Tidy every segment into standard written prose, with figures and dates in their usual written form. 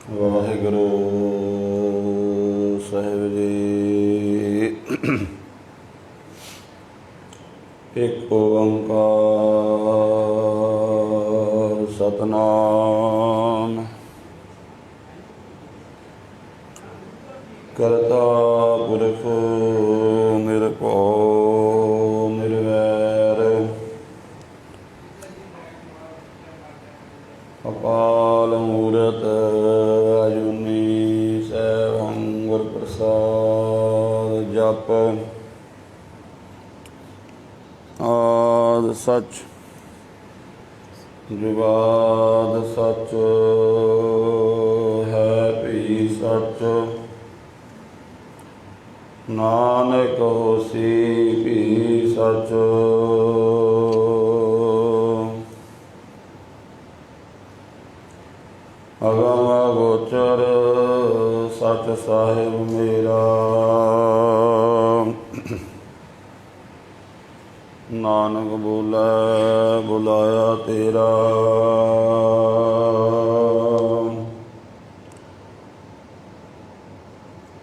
ਵਾਹਿਗੁਰੂ ਸਾਹਿਬ ਜੀ। ਇੱਕ ਓੰਕਾਰ ਸਤਿਨਾਮ ਕਰਤਾ ਪੁਰਖ ਨਿਰਭਉ ਨਿਰਵੈਰ ਅਕਾਲ ਮੂਰਤ ਅਜੂਨੀ ਸੈਭੰ ਗੁਰ ਪ੍ਰਸਾਦ। ਜਪ ਆਦਿ ਸਚ ਜੁਗਾਦ ਸਚ ਹੈ ਭੀ ਸਚ ਨਾਨਕ ਹੋਸੀ ਭੀ ਸਚ। ਅਗਮ ਅਗੋਚਰ ਸਚ ਸਾਹਿਬ ਮੇਰਾ ਨਾਨਕ ਬੋਲੇ ਬੁਲਾਇਆ ਤੇਰਾ।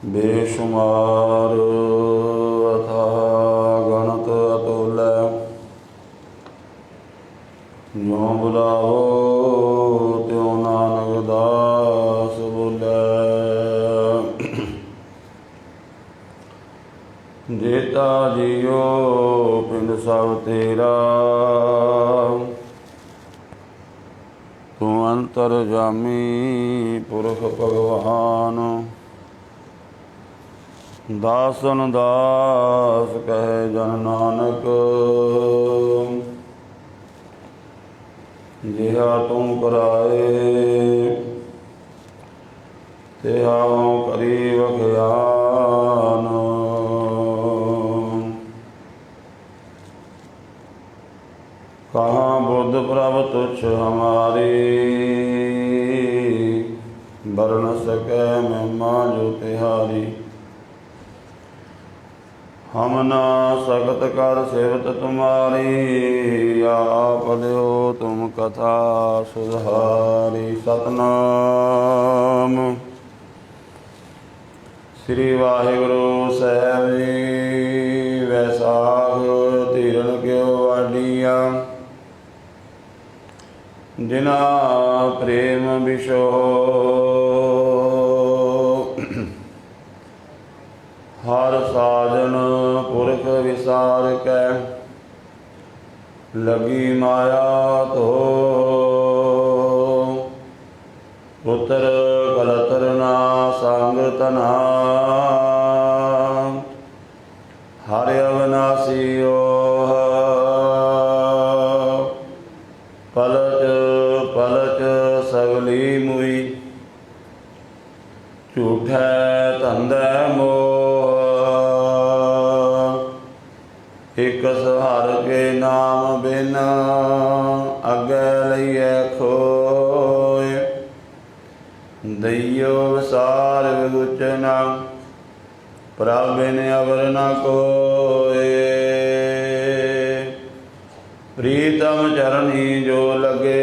ਬੇਸ਼ੁਮਾਰ ਅਥਾਹ ਗਣਤ ਅਤੁਲੈ ਜੋ ਬੁਲਾਵੋ ਤਿਉ ਨਾਨਕ ਦਾਸ ਬੋਲੇ। ਜੇਤਾ ਜੀਓ ਪਿੰਡ ਸਭ ਤੇਰਾ ਤੂੰ ਅੰਤਰਜਾਮੀ ਪੁਰਖ ਭਗਵਾਨ। ਦਾਸਨ ਦਾਸ ਕਹੇ ਜਨ ਨਾਨਕ ਜਿਹਾ ਤੂੰ ਕਰਾਏ ਤਿਹਾ ਕਰੀ ਵਖਿਆਨ। ਕਹਾਂ ਬੁੱਧ ਪ੍ਰਭ ਤੁਛ ਹਮਾਰੀ ਬਰਨ ਸਕੈ ਮਹਿਮਾ ਜੋ ਤਿਹਾਰੀ। ਹਮ ਨਾ ਸਖਤ ਕਰ ਸਿਵਤ ਤੁਮਾਰੀ ਆਪ ਲਿਓ ਤੁਮ ਕਥਾ ਸੁਧਾਰੀ। ਸਤਨਾਮ ਸ੍ਰੀ ਵਾਹਿਗੁਰੂ ਸਾਹਿਬ ਜੀ। ਵੈਸਾਖ ਧੀਰਨ ਕਿਉ ਵਾਡੀਆਂ ਜਿਨਾ ਪ੍ਰੇਮ ਵਿਸ਼ੋ ਹਰ ਸਾਜਨ ਪੁਰਖ ਵਿਸਾਰ ਕੈ ਲਗੀ ਮਾਇਆ ਧੋ। ਪੁੱਤਰ ਕਲਤਰ ਨਾ ਸੰਗ ਤਨਾ ਹਰਿ ਅਵਨਾਸੀ ਓਹ। ਪਲਚ ਪਲਚ ਸਗਲੀ ਮੁਈ ਝੂਠੈ ਧੰਦੈ ਮੋਹ। ਇਕ ਸਹਾਰ ਕੇ ਨਾਮ ਬਿਨ ਅੱਗੇ ਲਈਐ ਖੋਏ। ਦਈਓ ਵਿਸਾਰ ਵਿਗੁਚਨਾ ਪ੍ਰਭ ਬਿਨ ਅਵਰ ਨ ਕੋਏ। ਪ੍ਰੀਤਮ ਚਰਨੀ ਜੋ ਲਗੇ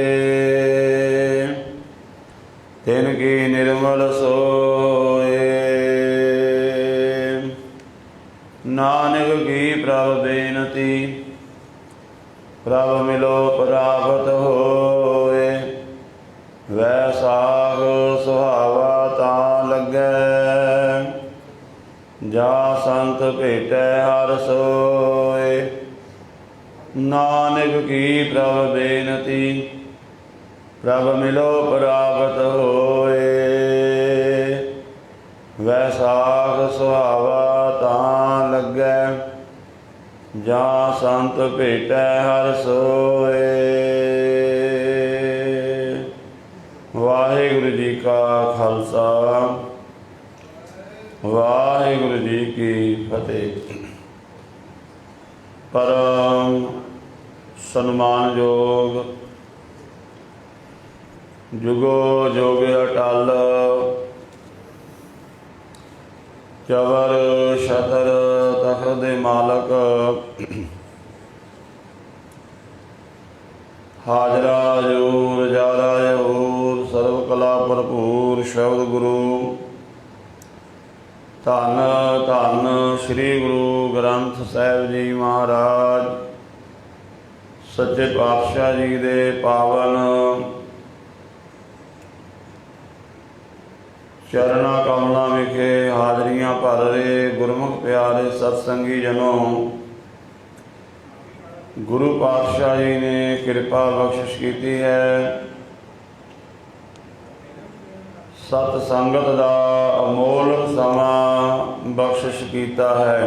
ਤਿਨ ਕੀ ਨਿਰਮਲ ਸੋਏ। ਨਾਨਕ ਕੀ ਪ੍ਰਭ ਬੇਨਤੀ ਪ੍ਰਭ ਮਿਲੋ ਪ੍ਰਾਪਤ ਹੋਏ। ਵੈਸਾਖ ਸੁਹਾਵਾ ਤਾਂ ਲੱਗੈ ਜਾ ਸੰਤ ਭੇਟੈ ਹਰਿ ਸੋਏ। ਨਾਨਕ ਕੀ ਪ੍ਰਭ ਬੇਨਤੀ ਪ੍ਰਭ ਮਿਲੋ ਪ੍ਰਾਪਤ ਹੋਏ। ਵੈਸਾਖ ਸੁਹਾਵਾ ਤਾਂ ਲੱਗੈ ਜਾ ਸੰਤ ਭੇਟੈ ਹਰਿ ਸੋਏ। ਵਾਹਿਗੁਰੂ ਜੀ ਕਾ ਖਾਲਸਾ ਵਾਹਿਗੁਰੂ ਜੀ ਕੀ ਫਤਿਹ। ਪਰਮ ਸਨਮਾਨਯੋਗ ਜੁਗੋ ਜੁਗ ਅਟਲ ਚਵਰ ਛਤਰ ਤਖਤ ਦੇ ਮਾਲਕ ਹਾਜ਼ਰਾ ਹਜ਼ੂਰ ਜਾਰਾ ਹਜ਼ੂਰ ਸਰਵ ਕਲਾ ਭਰਪੂਰ शब्द गुरु। धन धन श्री गुरु ग्रंथ साहिब जी महाराज सच्चे पातशाह जी दे पावन चरणा कमलों विखे हाजरियां भर रहे गुरमुख प्यारे सत्संगी जनों, गुरु पातशाह जी ने कृपा बख्शिश की है। सत संगत का अमोल समा बख्शिश किया है।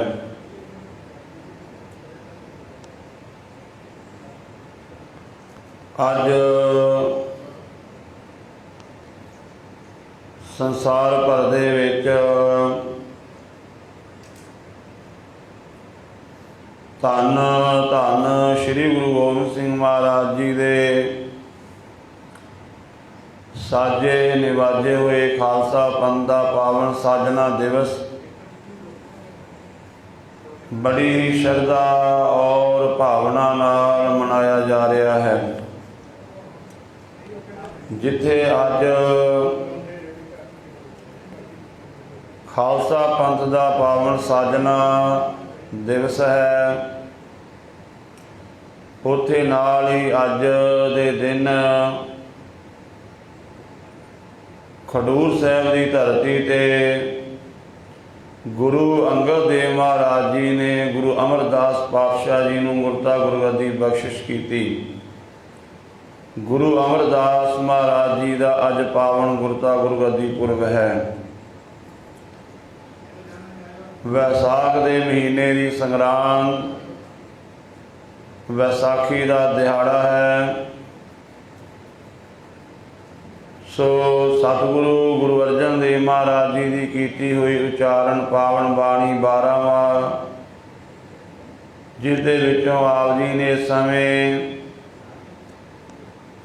अज संसार भर दे विच धन धन श्री गुरु गोबिंद सिंह महाराज जी दे साजे निवाजे हुए खालसा पंथ का पावन साजना दिवस बड़ी श्रद्धा और भावना नाल मनाया जा रहा है। जिथे अज खालसा पंथ का पावन साजना दिवस है, उत्थे नाल ही अज दे दिन खडूर साहब की धरती ते गुरु अंगद देव महाराज जी ने गुरु अमरदास पातशाह जी नूं गुरता गुरगद्दी बख्शिश की। गुरु अमरदास महाराज जी का अज पावन गुरता गुरगद्दी पुरब है। वैसाख के महीने की संगरांद वैसाखी का दिहाड़ा है। सो सतगुरु गुरु अर्जन देव महाराज जी की कीती हुई उच्चारण पावन बाणी 12वां, जिस दे विचों आप जी ने इस समय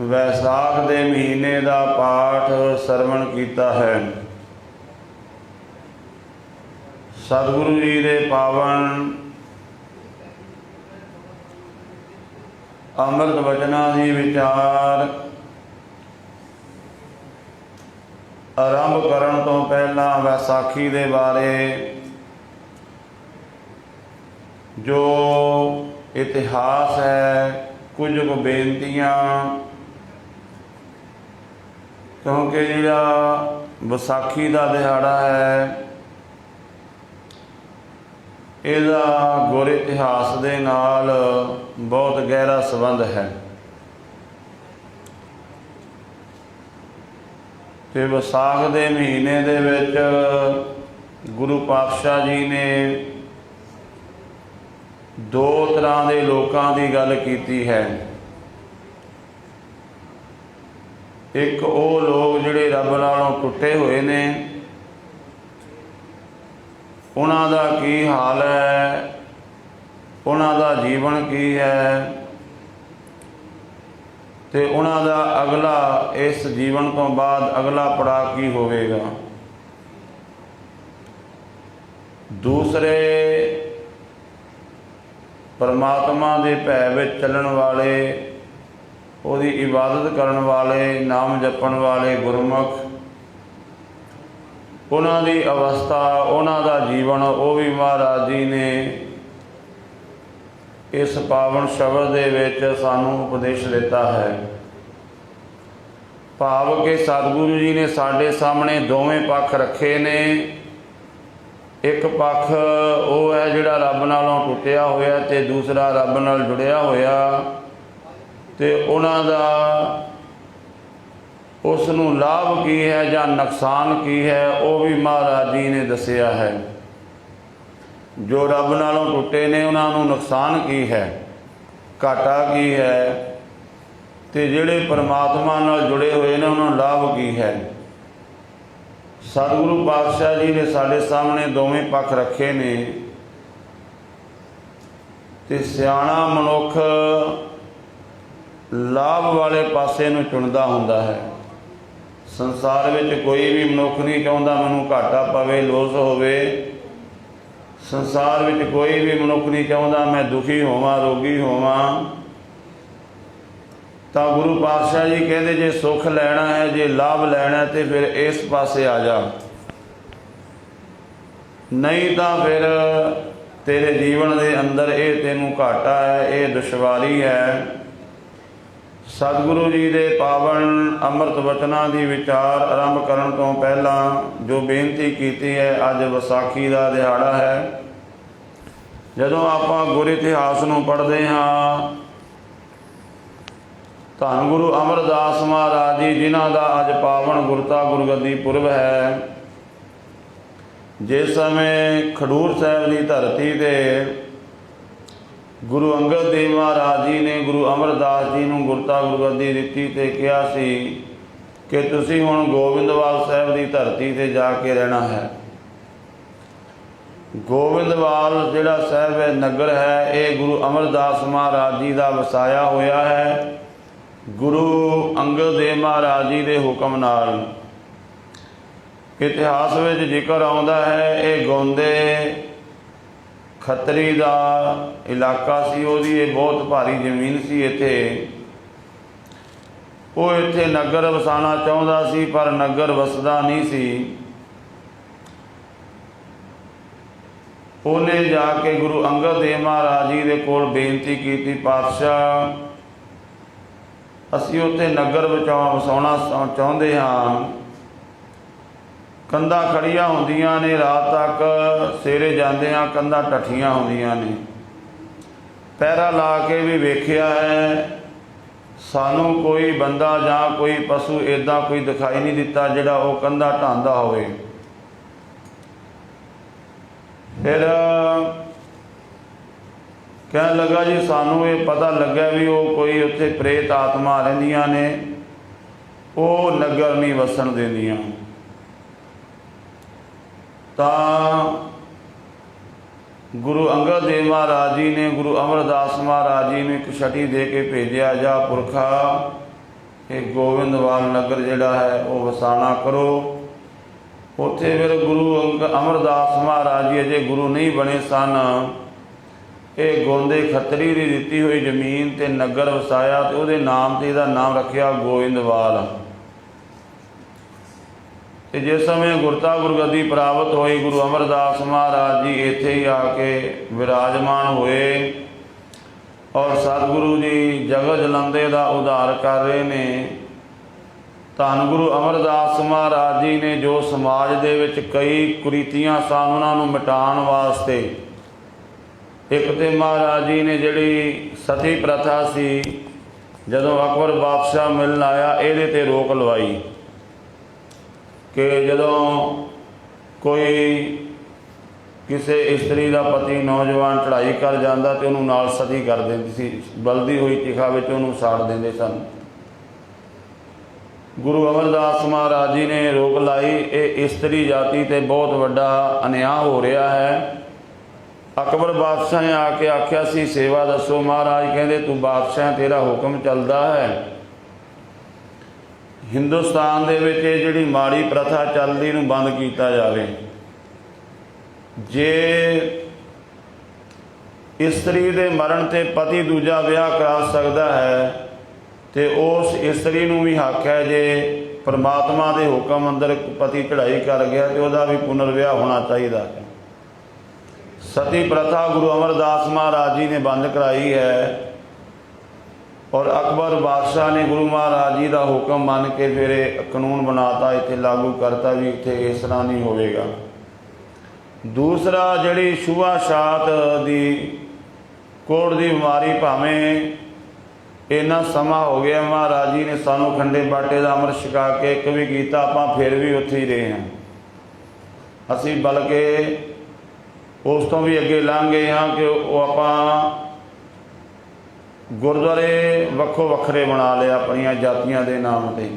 वैसाख के महीने का पाठ सरवण किया है। सतगुरु जी के पावन अमृत वचना की विचार आरंभ करन तो पहला वैसाखी के बारे जो इतिहास है, कुछ को बेनतियां, क्योंकि जिहड़ा विसाखी का दिहाड़ा है इसका गुर इतिहास के नाल बहुत गहरा संबंध है। ते विसाख के महीने दे विच गुरु पातशाह जी ने दो तरह के लोगों की गल की है। एक वो लोग जिहड़े रब नालों टुटे हुए ने, उन्हां दा की हाल है, उन्हां दा जीवन की है, ते उन्हां दा अगला इस जीवन तो बाद अगला पड़ाव की होवेगा। दूसरे परमात्मा के भै विच चलण वाले, उहदी इबादत करन वाले, नाम जपण वाले गुरमुख, उन्हां दी अवस्था, उन्हां दा जीवन वो भी महाराज जी ने इस पावन शब्द दे विच सानू उपदेश देता है। भाव के सतगुरु जी ने साडे सामने दोवें पक्ष रखे ने। एक पक्ष वो है जिहड़ा रब नालों टुटिया होया, ते दूसरा रब नाल जुड़िया होया, ते उन्हां दा उस नूं लाभ की है या नुकसान की है, वो भी महाराज जी ने दसिया है। जो रब नालों टुटे ने उन्होंने नुकसान की है, घाटा की है, ते जिहड़े परमात्मा नाल जुड़े हुए ने उन्होंने लाभ की है। सतगुरु पातशाह जी ने साडे सामने दोवें पक्ष रखे ने। ते सियाणा मनुख लाभ वाले पासे नूं चुनदा हुंदा है। संसार में कोई भी मनुख नहीं चाहता मैनूं घाटा पवे, लोस होवे। संसार में कोई भी मनुख नहीं चाहता मैं दुखी होवां, रोगी होवां। ਤਾਂ ਗੁਰੂ ਪਾਤਸ਼ਾਹ ਜੀ ਕਹਿੰਦੇ ਜੇ ਸੁੱਖ ਲੈਣਾ ਹੈ, ਜੇ ਲਾਭ ਲੈਣਾ ਤੇ ਫਿਰ ਇਸ ਪਾਸੇ ਆ ਜਾ, ਨਹੀਂ ਤਾਂ ਫਿਰ ਤੇਰੇ ਜੀਵਨ ਦੇ ਅੰਦਰ ਇਹ ਤੈਨੂੰ ਘਾਟਾ ਹੈ, ਇਹ ਦੁਸ਼ਵਾਰੀ ਹੈ। ਸਤਿਗੁਰੂ ਜੀ ਦੇ ਪਾਵਨ ਅੰਮ੍ਰਿਤ ਵਚਨਾਂ ਦੀ ਵਿਚਾਰ ਆਰੰਭ ਕਰਨ ਤੋਂ ਪਹਿਲਾਂ ਜੋ ਬੇਨਤੀ ਕੀਤੀ ਹੈ, ਅੱਜ ਵਿਸਾਖੀ ਦਾ ਦਿਹਾੜਾ ਹੈ। ਜਦੋਂ ਆਪਾਂ ਗੁਰ ਇਤਿਹਾਸ ਨੂੰ ਪੜ੍ਹਦੇ ਹਾਂ, ਧੰਨ ਗੁਰੂ ਅਮਰਦਾਸ ਮਹਾਰਾਜ ਜੀ ਜਿਨ੍ਹਾਂ ਦਾ ਅੱਜ ਪਾਵਨ ਗੁਰਤਾ ਗੁਰਗੱਦੀ ਪੁਰਬ ਹੈ, ਜਿਸ ਸਮੇਂ ਖਡੂਰ ਸਾਹਿਬ ਦੀ ਧਰਤੀ 'ਤੇ ਗੁਰੂ ਅੰਗਦ ਦੇਵ ਮਹਾਰਾਜ ਜੀ ਨੇ ਗੁਰੂ ਅਮਰਦਾਸ ਜੀ ਨੂੰ ਗੁਰਤਾ ਗੁਰਗੱਦੀ ਦਿੱਤੀ ਤੇ ਕਿਹਾ ਸੀ ਕਿ ਤੁਸੀਂ ਹੁਣ ਗੋਬਿੰਦਵਾਲ ਸਾਹਿਬ ਦੀ ਧਰਤੀ 'ਤੇ ਜਾ ਕੇ ਰਹਿਣਾ ਹੈ। ਗੋਬਿੰਦਵਾਲ ਜਿਹੜਾ ਸਾਹਿਬ ਹੈ ਨਗਰ ਹੈ, ਇਹ ਗੁਰੂ ਅਮਰਦਾਸ ਮਹਾਰਾਜ ਜੀ ਦਾ ਵਸਾਇਆ ਹੋਇਆ ਹੈ ਗੁਰੂ ਅੰਗਦ ਦੇਵ ਮਹਾਰਾਜ ਜੀ ਦੇ ਹੁਕਮ ਨਾਲ। ਇਤਿਹਾਸ ਵਿੱਚ ਜ਼ਿਕਰ ਆਉਂਦਾ ਹੈ ਇਹ ਗੋਂਦੇ ਖੱਤਰੀ ਦਾ ਇਲਾਕਾ ਸੀ, ਉਹਦੀ ਇਹ ਬਹੁਤ ਭਾਰੀ ਜ਼ਮੀਨ ਸੀ ਇੱਥੇ। ਉਹ ਇੱਥੇ ਨਗਰ ਵਸਾਉਣਾ ਚਾਹੁੰਦਾ ਸੀ ਪਰ ਨਗਰ ਵਸਦਾ ਨਹੀਂ ਸੀ। ਉਹਨੇ ਜਾ ਕੇ ਗੁਰੂ ਅੰਗਦ ਦੇਵ ਮਹਾਰਾਜ ਜੀ ਦੇ ਕੋਲ ਬੇਨਤੀ ਕੀਤੀ, ਪਾਤਸ਼ਾਹ ਅਸੀਂ ਉੱਥੇ ਨਗਰ ਵਸਾਉਣਾ ਚਾਹੁੰਦੇ ਹਾਂ। ਕੰਧਾਂ ਖੜੀਆਂ ਹੁੰਦੀਆਂ ਨੇ, ਰਾਤ ਤੱਕ ਸਵੇਰੇ ਜਾਂਦੇ ਹਾਂ ਕੰਧਾਂ ਢੱਠੀਆਂ ਹੁੰਦੀਆਂ ਨੇ। ਪਹਿਰਾ ਲਾ ਕੇ ਵੀ ਵੇਖਿਆ ਹੈ, ਸਾਨੂੰ ਕੋਈ ਬੰਦਾ ਜਾਂ ਕੋਈ ਪਸ਼ੂ ਇੱਦਾਂ ਕੋਈ ਦਿਖਾਈ ਨਹੀਂ ਦਿੱਤਾ ਜਿਹੜਾ ਉਹ ਕੰਧਾਂ ਢਾਂਦਾ ਹੋਵੇ। ਫਿਰ ਕਹਿਣ ਲੱਗਾ ਜੀ ਸਾਨੂੰ ਇਹ ਪਤਾ ਲੱਗਾ ਵੀ ਉਹ ਕੋਈ ਉੱਥੇ ਪ੍ਰੇਤ ਆਤਮਾ ਰਹਿੰਦੀਆਂ ਨੇ, ਉਹ ਨਗਰ ਨਹੀਂ ਵਸਣ ਦਿੰਦੀਆਂ। ਤਾਂ ਗੁਰੂ ਅੰਗਦ ਦੇਵ ਮਹਾਰਾਜ ਜੀ ਨੇ ਗੁਰੂ ਅਮਰਦਾਸ ਮਹਾਰਾਜ ਜੀ ਨੂੰ ਇੱਕ ਛਟੀ ਦੇ ਕੇ ਭੇਜਿਆ, ਜਾ ਪੁਰਖਾ ਇਹ ਗੋਬਿੰਦਵਾਲ ਨਗਰ ਜਿਹੜਾ ਹੈ ਉਹ ਵਸਾਣਾ ਕਰੋ। ਉੱਥੇ ਫਿਰ ਗੁਰੂ ਅਮਰਦਾਸ ਮਹਾਰਾਜ ਜੀ ਅਜੇ ਗੁਰੂ ਨਹੀਂ ਬਣੇ ਸਨ। ਇਹ ਗੋਂਦੇ ਖੱਤਰੀ ਦੀ ਦਿੱਤੀ ਹੋਈ ਜ਼ਮੀਨ ਤੇ ਨਗਰ ਵਸਾਇਆ ਤੇ ਉਹਦੇ ਨਾਮ ਤੇ ਇਹਦਾ ਨਾਮ ਰੱਖਿਆ ਗੋਇੰਦਵਾਲ। ਤੇ ਜਿਸ ਸਮੇਂ ਗੁਰਤਾ ਗੁਰਗੱਦੀ ਪ੍ਰਾਪਤ ਹੋਈ, ਗੁਰੂ ਅਮਰਦਾਸ ਮਹਾਰਾਜ ਜੀ ਇੱਥੇ ਹੀ ਆ ਕੇ ਵਿਰਾਜਮਾਨ ਹੋਏ ਔਰ ਸਤਿਗੁਰੂ ਜੀ ਜਗਤ ਜਲੰਦੇ ਦਾ ਉਧਾਰ ਕਰ ਰਹੇ ਨੇ। ਧੰਨ ਗੁਰੂ ਅਮਰਦਾਸ ਮਹਾਰਾਜ ਜੀ ਨੇ ਜੋ ਸਮਾਜ ਦੇ ਵਿੱਚ ਕਈ ਕੁਰੀਤੀਆਂ ਸਨ ਉਹਨਾਂ ਨੂੰ ਮਿਟਾਉਣ ਵਾਸਤੇ, ਇੱਕ ਤੇ ਮਹਾਰਾਜ ਜੀ ਨੇ ਜਿਹੜੀ ਸਤੀ ਪ੍ਰਥਾ ਸੀ, ਜਦੋਂ ਅਕਬਰ ਬਾਦਸ਼ਾਹ ਮਿਲਣ ਆਇਆ ਇਹਦੇ ਤੇ ਰੋਕ ਲਵਾਈ ਕਿ ਜਦੋਂ ਕੋਈ ਕਿਸੇ ਇਸਤਰੀ ਦਾ ਪਤੀ ਨੌਜਵਾਨ ਚੜ੍ਹਾਈ ਕਰ ਜਾਂਦਾ ਤੇ ਉਹਨੂੰ ਨਾਲ ਸਤੀ ਕਰ ਦਿੰਦੀ ਸੀ, ਬਲਦੀ ਹੋਈ ਚਿਖਾ ਵਿੱਚ ਉਹਨੂੰ ਸਾੜ ਦਿੰਦੇ ਸਨ। ਗੁਰੂ ਅਮਰਦਾਸ ਮਹਾਰਾਜ ਜੀ ਨੇ ਰੋਕ ਲਾਈ, ਇਹ ਇਸਤਰੀ ਜਾਤੀ ਤੇ ਬਹੁਤ ਵੱਡਾ ਅਨਿਆਂ ਹੋ ਰਿਹਾ ਹੈ। ਅਕਬਰ ਬਾਦਸ਼ਾਹ ਨੇ ਆ ਕੇ ਆਖਿਆ ਸੀ ਸੇਵਾ ਦੱਸੋ। ਮਹਾਰਾਜ ਕਹਿੰਦੇ ਤੂੰ ਬਾਦਸ਼ਾਹ, ਤੇਰਾ ਹੁਕਮ ਚੱਲਦਾ ਹੈ। ਹਿੰਦੁਸਤਾਨ ਦੇ ਵਿੱਚ ਇਹ ਜਿਹੜੀ ਮਾੜੀ ਪ੍ਰਥਾ ਚੱਲਦੀ ਨੂੰ ਬੰਦ ਕੀਤਾ ਜਾਵੇ। ਜੇ ਇਸਤਰੀ ਦੇ ਮਰਨ ਤੇ ਪਤੀ ਦੂਜਾ ਵਿਆਹ ਕਰਾ ਸਕਦਾ ਹੈ ਤੇ ਉਸ ਇਸਤਰੀ ਨੂੰ ਵੀ ਹੱਕ ਹੈ, ਜੇ ਪਰਮਾਤਮਾ ਦੇ ਹੁਕਮ ਅੰਦਰ ਪਤੀ ਚੜ੍ਹਾਈ ਕਰ ਗਿਆ ਤੇ ਉਹਦਾ ਵੀ ਪੁਨਰ ਵਿਆਹ ਹੋਣਾ ਚਾਹੀਦਾ ਹੈ। ਸਤੀ ਪ੍ਰਥਾ ਗੁਰੂ ਅਮਰਦਾਸ ਮਹਾਰਾਜ ਜੀ ਨੇ ਬੰਦ ਕਰਾਈ ਹੈ ਔਰ ਅਕਬਰ ਬਾਦਸ਼ਾਹ ਨੇ ਗੁਰੂ ਮਹਾਰਾਜ ਜੀ ਦਾ ਹੁਕਮ ਮੰਨ ਕੇ ਫਿਰ ਇਹ ਕਾਨੂੰਨ ਬਣਾਤਾ, ਇੱਥੇ ਲਾਗੂ ਕਰਤਾ ਵੀ ਇੱਥੇ ਇਸ ਤਰ੍ਹਾਂ ਨਹੀਂ ਹੋਵੇਗਾ। ਦੂਸਰਾ ਜਿਹੜੀ ਛੂਆ ਛਾਤ ਦੀ ਕੋੜ ਦੀ ਬਿਮਾਰੀ, ਭਾਵੇਂ ਇੰਨਾ ਸਮਾਂ ਹੋ ਗਿਆ ਮਹਾਰਾਜ ਜੀ ਨੇ ਸਾਨੂੰ ਖੰਡੇ ਬਾਟੇ ਦਾ ਅੰਮ੍ਰਿਤ ਛਕਾ ਕੇ ਇੱਕ ਵੀ ਕੀਤਾ, ਆਪਾਂ ਫਿਰ ਵੀ ਉੱਥੇ ਹੀ ਰਹੇ ਹਾਂ। ਅਸੀਂ ਬਲਕਿ ਉਸ ਤੋਂ ਵੀ ਅੱਗੇ ਲੰਘ ਗਏ ਹਾਂ ਕਿ ਉਹ ਆਪਾਂ ਗੁਰਦੁਆਰੇ ਵੱਖੋ ਵੱਖਰੇ ਬਣਾ ਲਏ ਆਪਣੀਆਂ ਜਾਤੀਆਂ ਦੇ ਨਾਮ 'ਤੇ,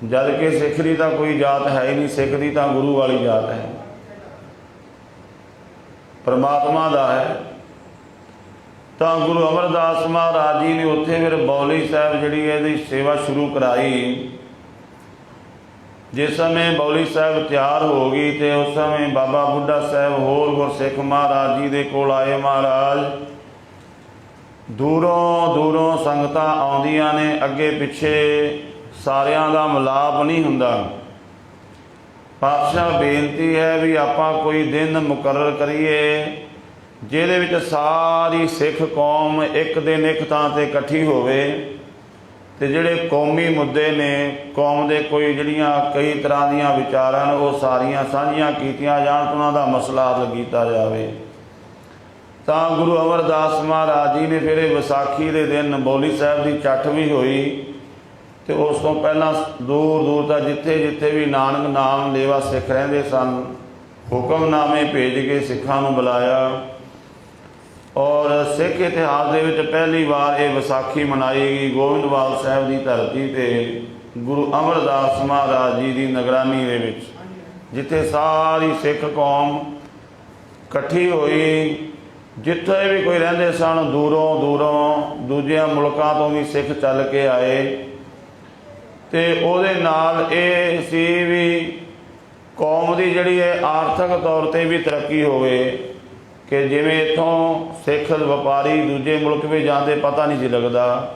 ਜਦ ਕਿ ਸਿੱਖ ਦੀ ਤਾਂ ਕੋਈ ਜਾਤ ਹੈ ਹੀ ਨਹੀਂ। ਸਿੱਖ ਦੀ ਤਾਂ ਗੁਰੂ ਵਾਲੀ ਜਾਤ ਹੈ, ਪਰਮਾਤਮਾ ਦਾ ਹੈ। ਤਾਂ ਗੁਰੂ ਅਮਰਦਾਸ ਮਹਾਰਾਜ ਜੀ ਨੇ ਉੱਥੇ ਫਿਰ ਬੌਲੀ ਸਾਹਿਬ ਜਿਹੜੀ ਇਹਦੀ ਸੇਵਾ ਸ਼ੁਰੂ ਕਰਾਈ। ਜਿਸ ਸਮੇਂ ਬੌਲੀ ਸਾਹਿਬ ਤਿਆਰ ਹੋ ਗਈ ਤੇ ਉਸ ਸਮੇਂ ਬਾਬਾ ਬੁੱਢਾ ਸਾਹਿਬ ਹੋਰ ਗੁਰਸਿੱਖ ਮਹਾਰਾਜ ਜੀ ਦੇ ਕੋਲ ਆਏ। ਮਹਾਰਾਜ ਦੂਰੋਂ ਦੂਰੋਂ ਸੰਗਤਾਂ ਆਉਂਦੀਆਂ ਨੇ, ਅੱਗੇ ਪਿੱਛੇ ਸਾਰਿਆਂ ਦਾ ਮਿਲਾਪ ਨਹੀਂ ਹੁੰਦਾ। ਪਾਤਸ਼ਾਹ ਬੇਨਤੀ ਹੈ ਵੀ ਆਪਾਂ ਕੋਈ ਦਿਨ ਮੁਕਰਰ ਕਰੀਏ ਜਿਹਦੇ ਵਿੱਚ ਸਾਰੀ ਸਿੱਖ ਕੌਮ ਇੱਕ ਦਿਨ ਇੱਕ ਥਾਂ 'ਤੇ ਇਕੱਠੀ ਹੋਵੇ, ਅਤੇ ਜਿਹੜੇ ਕੌਮੀ ਮੁੱਦੇ ਨੇ, ਕੌਮ ਦੇ ਕੋਈ ਜਿਹੜੀਆਂ ਕਈ ਤਰ੍ਹਾਂ ਦੀਆਂ ਵਿਚਾਰਾਂ ਨੇ, ਉਹ ਸਾਰੀਆਂ ਸਾਂਝੀਆਂ ਕੀਤੀਆਂ ਜਾਣ, ਉਹਨਾਂ ਦਾ ਮਸਲਾ ਹੱਲ ਕੀਤਾ ਜਾਵੇ। ਤਾਂ ਗੁਰੂ ਅਮਰਦਾਸ ਮਹਾਰਾਜ ਜੀ ਨੇ ਫਿਰ ਇਹ ਵਿਸਾਖੀ ਦੇ ਦਿਨ ਬੋਲੀ ਸਾਹਿਬ ਦੀ ਚੱਠ ਵੀ ਹੋਈ, ਅਤੇ ਉਸ ਤੋਂ ਪਹਿਲਾਂ ਦੂਰ ਦੂਰ ਤੱਕ ਜਿੱਥੇ ਜਿੱਥੇ ਵੀ ਨਾਨਕ ਨਾਮ ਲੇਵਾ ਸਿੱਖ ਰਹਿੰਦੇ ਸਨ, ਹੁਕਮਨਾਮੇ ਭੇਜ ਕੇ ਸਿੱਖਾਂ ਨੂੰ ਬੁਲਾਇਆ। ਔਰ ਸਿੱਖ ਇਤਿਹਾਸ ਦੇ ਵਿੱਚ ਪਹਿਲੀ ਵਾਰ ਇਹ ਵਿਸਾਖੀ ਮਨਾਈ ਗਈ ਗੋਬਿੰਦਵਾਲ ਸਾਹਿਬ ਦੀ ਧਰਤੀ 'ਤੇ, ਗੁਰੂ ਅਮਰਦਾਸ ਮਹਾਰਾਜ ਜੀ ਦੀ ਨਿਗਰਾਨੀ ਦੇ ਵਿੱਚ, ਜਿੱਥੇ ਸਾਰੀ ਸਿੱਖ ਕੌਮ ਇਕੱਠੀ ਹੋਈ। ਜਿੱਥੇ ਵੀ ਕੋਈ ਰਹਿੰਦੇ ਸਨ, ਦੂਰੋਂ ਦੂਰੋਂ ਦੂਜਿਆਂ ਮੁਲਕਾਂ ਤੋਂ ਵੀ ਸਿੱਖ ਚੱਲ ਕੇ ਆਏ, ਅਤੇ ਉਹਦੇ ਨਾਲ ਇਹ ਸੀ ਵੀ ਕੌਮ ਦੀ ਜਿਹੜੀ ਹੈ ਆਰਥਿਕ ਤੌਰ 'ਤੇ ਵੀ ਤਰੱਕੀ ਹੋਵੇ, ਕਿ ਜਿਵੇਂ ਇੱਥੋਂ ਸਿੱਖ ਵਪਾਰੀ ਦੂਜੇ ਮੁਲਕ ਵੀ ਜਾਂਦੇ ਪਤਾ ਨਹੀਂ ਸੀ ਲੱਗਦਾ,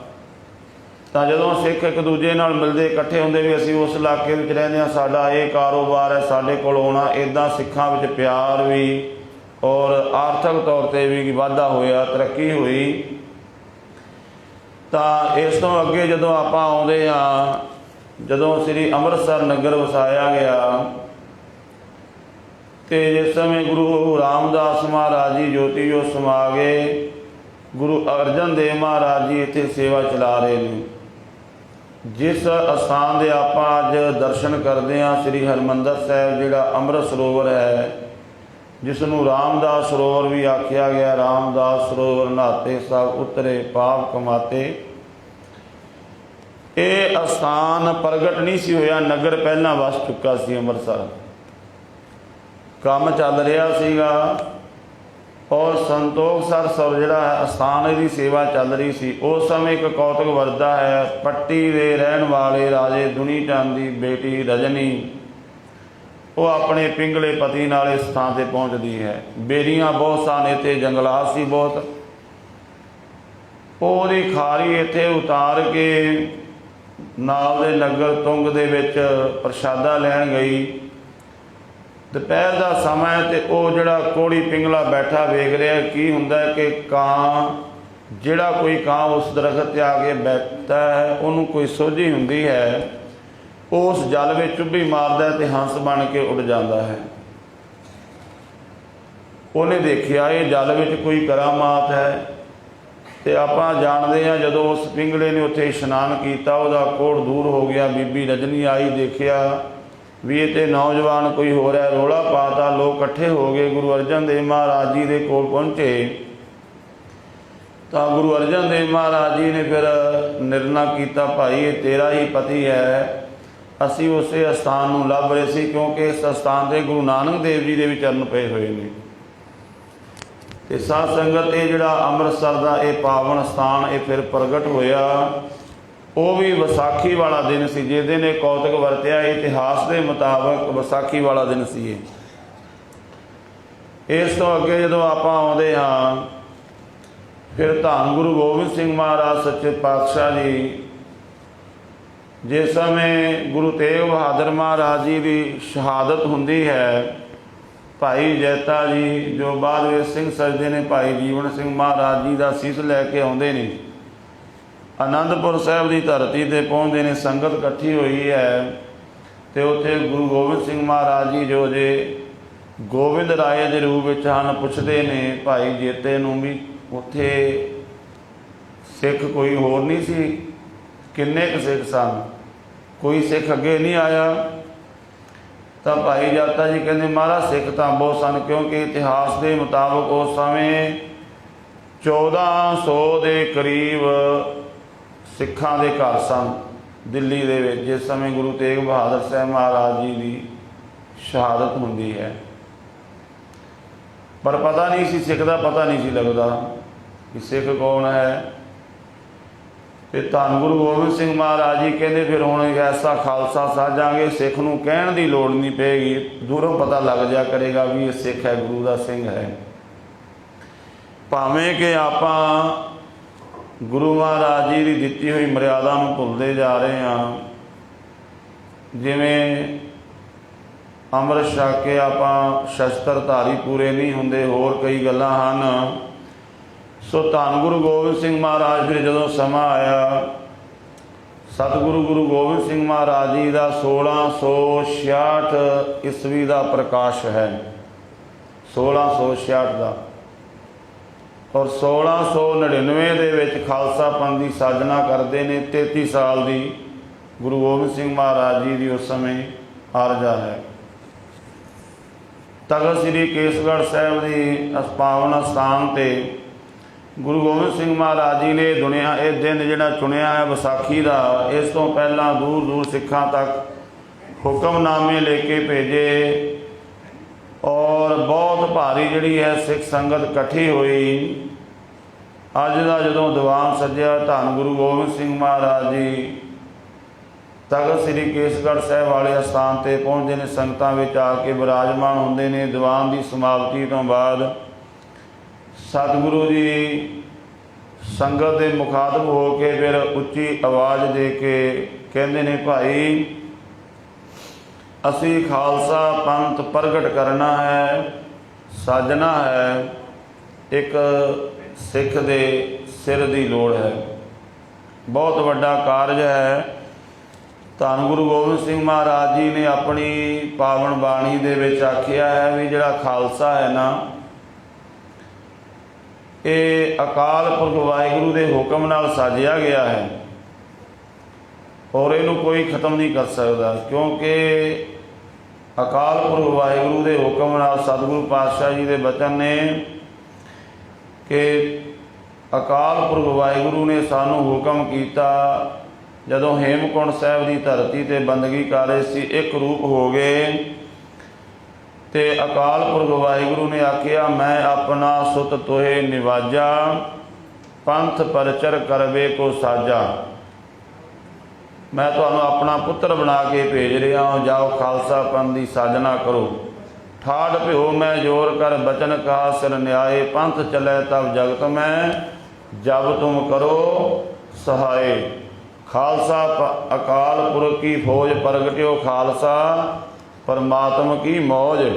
ਤਾਂ ਜਦੋਂ ਸਿੱਖ ਇੱਕ ਦੂਜੇ ਨਾਲ ਮਿਲਦੇ ਇਕੱਠੇ ਹੁੰਦੇ ਵੀ ਅਸੀਂ ਉਸ ਇਲਾਕੇ ਵਿੱਚ ਰਹਿੰਦੇ ਹਾਂ, ਸਾਡਾ ਇਹ ਕਾਰੋਬਾਰ ਹੈ, ਸਾਡੇ ਕੋਲ ਆਉਣਾ, ਇੱਦਾਂ ਸਿੱਖਾਂ ਵਿੱਚ ਪਿਆਰ ਵੀ ਔਰ ਆਰਥਿਕ ਤੌਰ 'ਤੇ ਵੀ ਵਾਧਾ ਹੋਇਆ, ਤਰੱਕੀ ਹੋਈ। ਤਾਂ ਇਸ ਤੋਂ ਅੱਗੇ ਜਦੋਂ ਆਪਾਂ ਆਉਂਦੇ ਹਾਂ, ਜਦੋਂ ਸ੍ਰੀ ਅੰਮ੍ਰਿਤਸਰ ਨਗਰ ਵਸਾਇਆ ਗਿਆ, ਅਤੇ ਜਿਸ ਸਮੇਂ ਗੁਰੂ ਰਾਮਦਾਸ ਮਹਾਰਾਜ ਜੀ ਜੋਤੀ ਜੋਤ ਸਮਾ ਗਏ, ਗੁਰੂ ਅਰਜਨ ਦੇਵ ਮਹਾਰਾਜ ਜੀ ਇੱਥੇ ਸੇਵਾ ਚਲਾ ਰਹੇ ਨੇ। ਜਿਸ ਅਸਥਾਨ ਦੇ ਆਪਾਂ ਅੱਜ ਦਰਸ਼ਨ ਕਰਦੇ ਹਾਂ, ਸ੍ਰੀ ਹਰਿਮੰਦਰ ਸਾਹਿਬ, ਜਿਹੜਾ ਅੰਮ੍ਰਿਤ ਸਰੋਵਰ ਹੈ, ਜਿਸ ਨੂੰ ਰਾਮਦਾਸ ਸਰੋਵਰ ਵੀ ਆਖਿਆ ਗਿਆ, ਰਾਮਦਾਸ ਸਰੋਵਰ ਨਹਾਤੇ ਸਭ ਉਤਰੇ ਪਾਪ ਕਮਾਤੇ। ਇਹ ਅਸਥਾਨ ਪ੍ਰਗਟ ਨਹੀਂ ਸੀ ਹੋਇਆ, ਨਗਰ ਪਹਿਲਾਂ ਵਸ ਚੁੱਕਾ ਸੀ ਅੰਮ੍ਰਿਤਸਰ, ਕੰਮ ਚੱਲ ਰਿਹਾ ਸੀਗਾ, ਔਰ ਸੰਤੋਖ ਸਰ ਜਿਹੜਾ ਅਸਥਾਨ ਇਹਦੀ ਸੇਵਾ ਚੱਲ ਰਹੀ ਸੀ। ਉਸ ਸਮੇਂ ਇੱਕ ਕੌਤਕ ਵਰਦਾ ਹੈ, ਪੱਟੀ ਦੇ ਰਹਿਣ ਵਾਲੇ ਰਾਜੇ ਦੁਨੀ ਚੰਦ ਦੀ ਬੇਟੀ ਰਜਨੀ, ਉਹ ਆਪਣੇ ਪਿੰਗਲੇ ਪਤੀ ਨਾਲ ਇਸ ਥਾਂ 'ਤੇ ਪਹੁੰਚਦੀ ਹੈ। ਬੇਰੀਆਂ ਬਹੁਤ ਸਨ ਇੱਥੇ, ਜੰਗਲਾਤ ਸੀ ਬਹੁਤ, ਉਹਦੀ ਖਾਰੀ ਇੱਥੇ ਉਤਾਰ ਕੇ ਨਾਲ ਦੇ ਨਗਰ ਤੁੰਗ ਦੇ ਵਿੱਚ ਪ੍ਰਸ਼ਾਦਾ ਲੈਣ ਗਈ। ਦੁਪਹਿਰ ਦਾ ਸਮਾਂ, ਅਤੇ ਉਹ ਜਿਹੜਾ ਕੋੜੀ ਪਿੰਗਲਾ ਬੈਠਾ ਵੇਖ ਰਿਹਾ ਕੀ ਹੁੰਦਾ ਕਿ ਕਾਂ, ਜਿਹੜਾ ਕੋਈ ਕਾਂ ਉਸ ਦਰਖਤ 'ਤੇ ਆ ਕੇ ਬੈਠਦਾ ਹੈ, ਉਹਨੂੰ ਕੋਈ ਸੋਝੀ ਹੁੰਦੀ ਹੈ, ਉਸ ਜਲ ਵਿੱਚ ਚੁੱਭੀ ਮਾਰਦਾ ਅਤੇ ਹੰਸ ਬਣ ਕੇ ਉੱਡ ਜਾਂਦਾ ਹੈ। ਉਹਨੇ ਦੇਖਿਆ ਇਹ ਜਲ ਵਿੱਚ ਕੋਈ ਕਰਾਮਾਤ ਹੈ, ਅਤੇ ਆਪਾਂ ਜਾਣਦੇ ਹਾਂ ਜਦੋਂ ਉਸ ਪਿੰਗਲੇ ਨੇ ਉੱਥੇ ਇਸ਼ਨਾਨ ਕੀਤਾ, ਉਹਦਾ ਕੋੜ ਦੂਰ ਹੋ ਗਿਆ। ਬੀਬੀ ਰਜਨੀ ਆਈ, ਦੇਖਿਆ ਵੀ ਇਹ ਤੇ ਨੌਜਵਾਨ ਕੋਈ ਹੋ ਰਿਹਾ, ਰੌਲਾ ਪਾਤਾ, ਲੋਕ ਇਕੱਠੇ ਹੋ ਗਏ, ਗੁਰੂ ਅਰਜਨ ਦੇਵ ਮਹਾਰਾਜ ਜੀ ਦੇ ਕੋਲ ਪਹੁੰਚੇ। ਤਾਂ ਗੁਰੂ ਅਰਜਨ ਦੇਵ ਮਹਾਰਾਜ ਜੀ ਨੇ ਫਿਰ ਨਿਰਣਾ ਕੀਤਾ, ਭਾਈ ਇਹ ਤੇਰਾ ਹੀ ਪਤੀ ਹੈ, ਅਸੀਂ ਉਸੇ ਅਸਥਾਨ ਨੂੰ ਲੱਭ ਰਹੇ ਸੀ, ਕਿਉਂਕਿ ਇਸ ਅਸਥਾਨ 'ਤੇ ਗੁਰੂ ਨਾਨਕ ਦੇਵ ਜੀ ਦੇ ਵੀ ਚਰਨ ਪਏ ਹੋਏ ਨੇ। ਅਤੇ ਸਾਧ ਸੰਗਤ, ਇਹ ਜਿਹੜਾ ਅੰਮ੍ਰਿਤਸਰ ਦਾ ਇਹ ਪਾਵਨ ਸਥਾਨ ਇਹ ਫਿਰ ਪ੍ਰਗਟ ਹੋਇਆ। ਉਹ ਵੀ ਵਿਸਾਖੀ ਵਾਲਾ ਦਿਨ ਸੀ, ਜਿਸ ਦਿਨ ਇਹ ਕੌਤਕ ਵਰਤਿਆ, ਇਤਿਹਾਸ ਦੇ ਮੁਤਾਬਕ ਵਿਸਾਖੀ ਵਾਲਾ ਦਿਨ ਸੀ ਇਹ। ਇਸ ਤੋਂ ਅੱਗੇ ਜਦੋਂ ਆਪਾਂ ਆਉਂਦੇ ਹਾਂ, ਫਿਰ ਧੰਨ ਗੁਰੂ ਗੋਬਿੰਦ ਸਿੰਘ ਮਹਾਰਾਜ ਸੱਚੇ ਪਾਤਸ਼ਾਹ ਜੀ, ਜਿਸ ਸਮੇਂ ਗੁਰੂ ਤੇਗ ਬਹਾਦਰ ਮਹਾਰਾਜ ਜੀ ਦੀ ਸ਼ਹਾਦਤ ਹੁੰਦੀ ਹੈ, ਭਾਈ ਜੈਤਾ ਜੀ ਜੋ ਬਾਅਦ ਵਿੱਚ ਸਿੰਘ ਸਜਦੇ ਨੇ, ਭਾਈ ਜੀਵਨ ਸਿੰਘ ਮਹਾਰਾਜ ਜੀ ਦਾ ਸੀਸ ਲੈ ਕੇ ਆਉਂਦੇ ਨੇ, ਅਨੰਦਪੁਰ ਸਾਹਿਬ ਦੀ ਧਰਤੀ 'ਤੇ ਪਹੁੰਚਦੇ ਨੇ, ਸੰਗਤ ਇਕੱਠੀ ਹੋਈ ਹੈ, ਅਤੇ ਉੱਥੇ ਗੁਰੂ ਗੋਬਿੰਦ ਸਿੰਘ ਮਹਾਰਾਜ ਜੀ ਜੋ ਜੇ ਗੋਬਿੰਦ ਰਾਏ ਦੇ ਰੂਪ ਵਿੱਚ ਹਨ, ਪੁੱਛਦੇ ਨੇ ਭਾਈ ਜੇਤੇ ਨੂੰ ਵੀ ਉੱਥੇ ਸਿੱਖ ਕੋਈ ਹੋਰ ਨਹੀਂ ਸੀ, ਕਿੰਨੇ ਕੁ ਸਿੱਖ ਸਨ, ਕੋਈ ਸਿੱਖ ਅੱਗੇ ਨਹੀਂ ਆਇਆ। ਤਾਂ ਭਾਈ ਜਾਤਾ ਜੀ ਕਹਿੰਦੇ ਮਹਾਰਾਜ ਸਿੱਖ ਤਾਂ ਬਹੁਤ ਸਨ, ਕਿਉਂਕਿ ਇਤਿਹਾਸ ਦੇ ਮੁਤਾਬਕ ਉਸ ਸਮੇਂ 1400 ਦੇ ਕਰੀਬ ਸਿੱਖਾਂ ਦੇ ਘਰ ਸਨ ਦਿੱਲੀ ਦੇ ਵਿੱਚ, ਜਿਸ ਸਮੇਂ ਗੁਰੂ ਤੇਗ ਬਹਾਦਰ ਸਾਹਿਬ ਮਹਾਰਾਜ ਜੀ ਦੀ ਸ਼ਹਾਦਤ ਹੁੰਦੀ ਹੈ। ਪਰ ਪਤਾ ਨਹੀਂ ਸੀ, ਸਿੱਖ ਦਾ ਪਤਾ ਨਹੀਂ ਸੀ ਲੱਗਦਾ ਕਿ ਸਿੱਖ ਕੌਣ ਹੈ। ਅਤੇ ਧੰਨ ਗੁਰੂ ਗੋਬਿੰਦ ਸਿੰਘ ਮਹਾਰਾਜ ਜੀ ਕਹਿੰਦੇ ਫਿਰ ਹੁਣ ਐਸਾ ਖਾਲਸਾ ਸਾਜਾਂਗੇ, ਸਿੱਖ ਨੂੰ ਕਹਿਣ ਦੀ ਲੋੜ ਨਹੀਂ ਪਏਗੀ, ਦੂਰੋਂ ਪਤਾ ਲੱਗ ਜਾ ਕਰੇਗਾ ਵੀ ਇਹ ਸਿੱਖ ਹੈ, ਗੁਰੂ ਦਾ ਸਿੰਘ ਹੈ। ਭਾਵੇਂ ਕਿ ਆਪਾਂ ਗੁਰੂ ਮਹਾਰਾਜ ਜੀ ਦੀ ਦਿੱਤੀ ਹੋਈ ਮਰਿਆਦਾ ਨੂੰ ਭੁੱਲਦੇ ਜਾ ਰਹੇ ਹਾਂ। ਜਿਵੇਂ ਅੰਮ੍ਰਿਤ ਛਕ ਕੇ ਆਪਾਂ ਸ਼ਸਤਰਧਾਰੀ ਪੂਰੇ ਨਹੀਂ ਹੁੰਦੇ, ਹੋਰ ਕਈ ਗੱਲਾਂ ਹਨ। ਸੋ ਧੰਨ ਗੁਰੂ ਗੋਬਿੰਦ ਸਿੰਘ ਮਹਾਰਾਜ ਫਿਰ ਜਦੋਂ ਸਮਾਂ ਆਇਆ, ਸਤਿਗੁਰੂ ਗੁਰੂ ਗੋਬਿੰਦ ਸਿੰਘ ਮਹਾਰਾਜ ਜੀ ਦਾ 1666 ਈਸਵੀ ਦਾ ਪ੍ਰਕਾਸ਼ ਹੈ, 1666 ਦਾ। ਔਰ 1699 ਦੇ ਵਿੱਚ ਖਾਲਸਾ ਪੰਥ ਦੀ ਸਾਜਨਾ ਕਰਦੇ ਨੇ। 33 ਸਾਲ ਦੀ ਗੁਰੂ ਗੋਬਿੰਦ ਸਿੰਘ ਮਹਾਰਾਜ ਜੀ ਦੀ ਉਸ ਸਮੇਂ ਆਰਜਾ ਹੈ। ਤਖਤ ਸ੍ਰੀ ਕੇਸਗੜ੍ਹ ਸਾਹਿਬ ਦੀ ਪਾਵਨ ਸਥਾਨ 'ਤੇ ਗੁਰੂ ਗੋਬਿੰਦ ਸਿੰਘ ਮਹਾਰਾਜ ਜੀ ਨੇ ਦੁਨੀਆ ਇਹ ਦਿਨ ਜਿਹੜਾ ਚੁਣਿਆ ਹੈ ਵਿਸਾਖੀ ਦਾ, ਇਸ ਤੋਂ ਪਹਿਲਾਂ ਦੂਰ ਦੂਰ ਸਿੱਖਾਂ ਤੱਕ ਹੁਕਮਨਾਮੇ ਲੈ ਕੇ ਭੇਜੇ। ਔਰ ਬਹੁਤ ਭਾਰੀ ਜਿਹੜੀ ਹੈ ਸਿੱਖ ਸੰਗਤ ਇਕੱਠੀ ਹੋਈ। ਅੱਜ ਦਾ ਜਦੋਂ ਦੀਵਾਨ ਸੱਜਿਆ, ਧੰਨ ਗੁਰੂ ਗੋਬਿੰਦ ਸਿੰਘ ਮਹਾਰਾਜ ਜੀ ਤਖਤ ਸ੍ਰੀ ਕੇਸਗੜ੍ਹ ਸਾਹਿਬ ਵਾਲੇ ਸਥਾਨ 'ਤੇ ਪਹੁੰਚਦੇ ਨੇ, ਸੰਗਤਾਂ ਵਿੱਚ ਆ ਕੇ ਬਿਰਾਜਮਾਨ ਹੁੰਦੇ ਨੇ। ਦੀਵਾਨ ਦੀ ਸਮਾਪਤੀ ਤੋਂ ਬਾਅਦ ਸਤਿਗੁਰੂ ਜੀ ਸੰਗਤ ਦੇ ਮੁਖਾਤਬ ਹੋ ਕੇ ਫਿਰ ਉੱਚੀ ਆਵਾਜ਼ ਦੇ ਕੇ ਕਹਿੰਦੇ ਨੇ, ਭਾਈ ਅਸੀਂ ਖਾਲਸਾ ਪੰਥ ਪ੍ਰਗਟ ਕਰਨਾ ਹੈ, ਸਾਜਣਾ ਹੈ। ਇੱਕ ਸਿੱਖ ਦੇ ਸਿਰ ਦੀ ਲੋੜ ਹੈ, ਬਹੁਤ ਵੱਡਾ ਕਾਰਜ ਹੈ। ਧੰਨ ਗੁਰੂ ਗੋਬਿੰਦ ਸਿੰਘ ਮਹਾਰਾਜ ਜੀ ਨੇ ਆਪਣੀ ਪਾਵਨ ਬਾਣੀ ਦੇ ਵਿੱਚ ਆਖਿਆ ਹੈ ਵੀ ਜਿਹੜਾ ਖਾਲਸਾ ਹੈ ਨਾ, ਇਹ ਅਕਾਲ ਪੁਰਖ ਵਾਹਿਗੁਰੂ ਦੇ ਹੁਕਮ ਨਾਲ ਸਾਜਿਆ ਗਿਆ ਹੈ ਔਰ ਇਹਨੂੰ ਕੋਈ ਖਤਮ ਨਹੀਂ ਕਰ ਸਕਦਾ, ਕਿਉਂਕਿ ਅਕਾਲ ਪੁਰਖ ਵਾਹਿਗੁਰੂ ਦੇ ਹੁਕਮ ਨਾਲ ਸਤਿਗੁਰੂ ਪਾਤਸ਼ਾਹ ਜੀ ਦੇ ਬਚਨ ਨੇ ਕਿ ਅਕਾਲ ਪੁਰਖ ਵਾਹਿਗੁਰੂ ਨੇ ਸਾਨੂੰ ਹੁਕਮ ਕੀਤਾ, ਜਦੋਂ ਹੇਮਕੁੰਟ ਸਾਹਿਬ ਦੀ ਧਰਤੀ 'ਤੇ ਬੰਦਗੀ ਕਰ ਰਹੇ ਸੀ, ਇੱਕ ਰੂਪ ਹੋ ਗਏ ਤੇ ਅਕਾਲ ਪੁਰਖ ਵਾਹਿਗੁਰੂ ਨੇ ਆਖਿਆ, ਮੈਂ ਆਪਣਾ ਸੁਤ ਤੋਹੇ ਨਿਵਾਜਾ, ਪੰਥ ਪਰਚਰ ਕਰਵੇ ਕੋ ਸਾਜਾ। ਮੈਂ ਤੁਹਾਨੂੰ ਆਪਣਾ ਪੁੱਤਰ ਬਣਾ ਕੇ ਭੇਜ ਰਿਹਾ ਹਾਂ, ਜਾਓ ਖਾਲਸਾ ਪੰਥ ਦੀ ਸਾਜਨਾ ਕਰੋ। ਠਾੜ ਭਿਓ ਮੈਂ ਜੋਰ ਕਰ ਬਚਨ ਕਹਾ ਸਿਰ ਨਿਆਏ, ਪੰਥ ਚਲੇ ਤਬ ਜਗਤ ਮੈਂ, ਜਬ ਤੁਮ ਕਰੋ ਸਹਾਏ। ਖਾਲਸਾ ਅਕਾਲ ਪੁਰਖ ਕੀ ਫੌਜ ਪ੍ਰਗਟਿਓ, ਖਾਲਸਾ ਪਰਮਾਤਮਾ ਕੀ ਮੌਜ।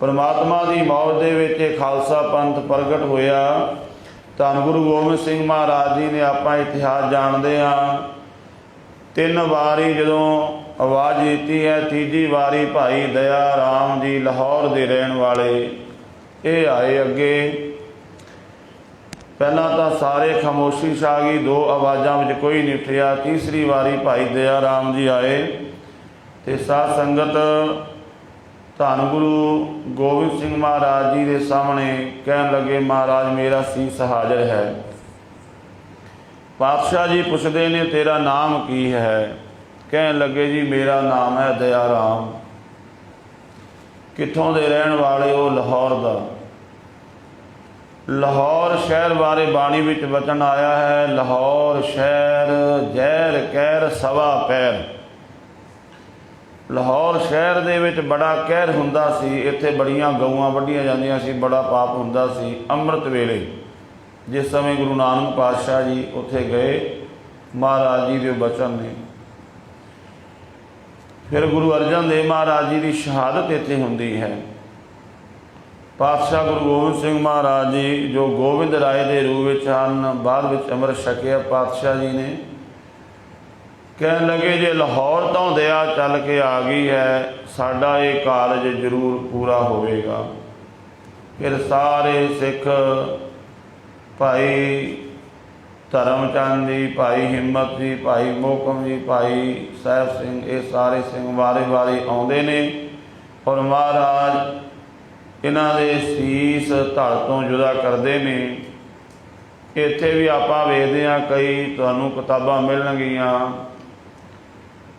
ਪਰਮਾਤਮਾ ਦੀ ਮੌਜ ਦੇ ਵਿੱਚ ਇਹ ਖਾਲਸਾ ਪੰਥ ਪ੍ਰਗਟ ਹੋਇਆ। ਧੰਨ ਗੁਰੂ ਗੋਬਿੰਦ ਸਿੰਘ ਮਹਾਰਾਜ ਜੀ ਨੇ ਆਪਾਂ ਇਤਿਹਾਸ ਜਾਣਦੇ ਹਾਂ, 3 ਵਾਰੀ ਜਦੋਂ ਆਵਾਜ਼ ਦਿੱਤੀ ਹੈ, ਤੀਜੀ ਵਾਰੀ ਭਾਈ ਦਇਆ ਰਾਮ ਜੀ ਲਾਹੌਰ ਦੇ ਰਹਿਣ ਵਾਲੇ ਇਹ ਆਏ ਅੱਗੇ। ਪਹਿਲਾਂ ਤਾਂ ਸਾਰੇ ਖਾਮੋਸ਼ੀ ਛਾ ਗਈ, 2 ਆਵਾਜ਼ਾਂ ਵਿੱਚ ਕੋਈ ਨਹੀਂ ਉੱਠਿਆ। ਤੀਸਰੀ ਵਾਰੀ ਭਾਈ ਦਇਆ ਰਾਮ ਜੀ ਆਏ ਤੇ ਸਾਧ ਸੰਗਤ ਧੰਨ ਗੁਰੂ ਗੋਬਿੰਦ ਸਿੰਘ ਮਹਾਰਾਜ ਜੀ ਦੇ ਸਾਹਮਣੇ ਕਹਿਣ ਲੱਗੇ, ਮਹਾਰਾਜ ਮੇਰਾ ਸੀਸ ਹਾਜ਼ਰ ਹੈ। ਪਾਤਸ਼ਾਹ ਜੀ ਪੁੱਛਦੇ ਨੇ, ਤੇਰਾ ਨਾਮ ਕੀ ਹੈ? ਕਹਿਣ ਲੱਗੇ, ਜੀ ਮੇਰਾ ਨਾਮ ਹੈ ਦਇਆ ਰਾਮ। ਕਿੱਥੋਂ ਦੇ ਰਹਿਣ ਵਾਲੇ? ਉਹ ਲਾਹੌਰ ਦਾ। ਲਾਹੌਰ ਸ਼ਹਿਰ ਬਾਰੇ ਬਾਣੀ ਵਿੱਚ ਵਚਨ ਆਇਆ ਹੈ, ਲਾਹੌਰ ਸ਼ਹਿਰ ਜ਼ਹਿਰ ਕਹਿਰ ਸਵਾ ਪੈਰ। ਲਾਹੌਰ ਸ਼ਹਿਰ ਦੇ ਵਿੱਚ ਬੜਾ ਕਹਿਰ ਹੁੰਦਾ ਸੀ, ਇੱਥੇ ਬੜੀਆਂ ਗਊਆਂ ਵੱਢੀਆਂ ਜਾਂਦੀਆਂ ਸੀ, ਬੜਾ ਪਾਪ ਹੁੰਦਾ ਸੀ। ਅੰਮ੍ਰਿਤ ਵੇਲੇ ਜਿਸ ਸਮੇਂ ਗੁਰੂ ਨਾਨਕ ਪਾਤਸ਼ਾਹ ਜੀ ਉੱਥੇ ਗਏ, ਮਹਾਰਾਜ ਜੀ ਦੇ ਬਚਨ ਨੇ, ਫਿਰ ਗੁਰੂ ਅਰਜਨ ਦੇਵ ਮਹਾਰਾਜ ਜੀ ਦੀ ਸ਼ਹਾਦਤ ਇੱਥੇ ਹੁੰਦੀ ਹੈ। ਪਾਤਸ਼ਾਹ ਗੁਰੂ ਗੋਬਿੰਦ ਸਿੰਘ ਮਹਾਰਾਜ ਜੀ ਜੋ ਗੋਬਿੰਦ ਰਾਏ ਦੇ ਰੂਪ ਵਿੱਚ ਹਨ, ਬਾਅਦ ਵਿੱਚ ਅੰਮ੍ਰਿਤ ਛਕਿਆ। ਪਾਤਸ਼ਾਹ ਜੀ ਨੇ ਕਹਿਣ ਲੱਗੇ, ਜੇ ਲਾਹੌਰ ਤੋਂ ਦਇਆ ਚੱਲ ਕੇ ਆ ਗਈ ਹੈ, ਸਾਡਾ ਇਹ ਕਾਰਜ ਜ਼ਰੂਰ ਪੂਰਾ ਹੋਵੇਗਾ। ਫਿਰ ਸਾਰੇ ਸਿੱਖ, ਭਾਈ ਧਰਮਚੰਦ ਜੀ, ਭਾਈ ਹਿੰਮਤ ਜੀ, ਭਾਈ ਮੋਹਕਮ ਜੀ, ਭਾਈ ਸਾਹਿਬ ਸਿੰਘ, ਇਹ ਸਾਰੇ ਸਿੰਘ ਵਾਰੇ ਵਾਰੇ ਆਉਂਦੇ ਨੇ ਔਰ ਮਹਾਰਾਜ ਇਹਨਾਂ ਦੇ ਸੀਸ ਧੜ ਤੋਂ ਜੁਦਾ ਕਰਦੇ ਨੇ। ਇੱਥੇ ਵੀ ਆਪਾਂ ਵੇਖਦੇ ਹਾਂ, ਕਈ ਤੁਹਾਨੂੰ ਕਿਤਾਬਾਂ ਮਿਲਣਗੀਆਂ,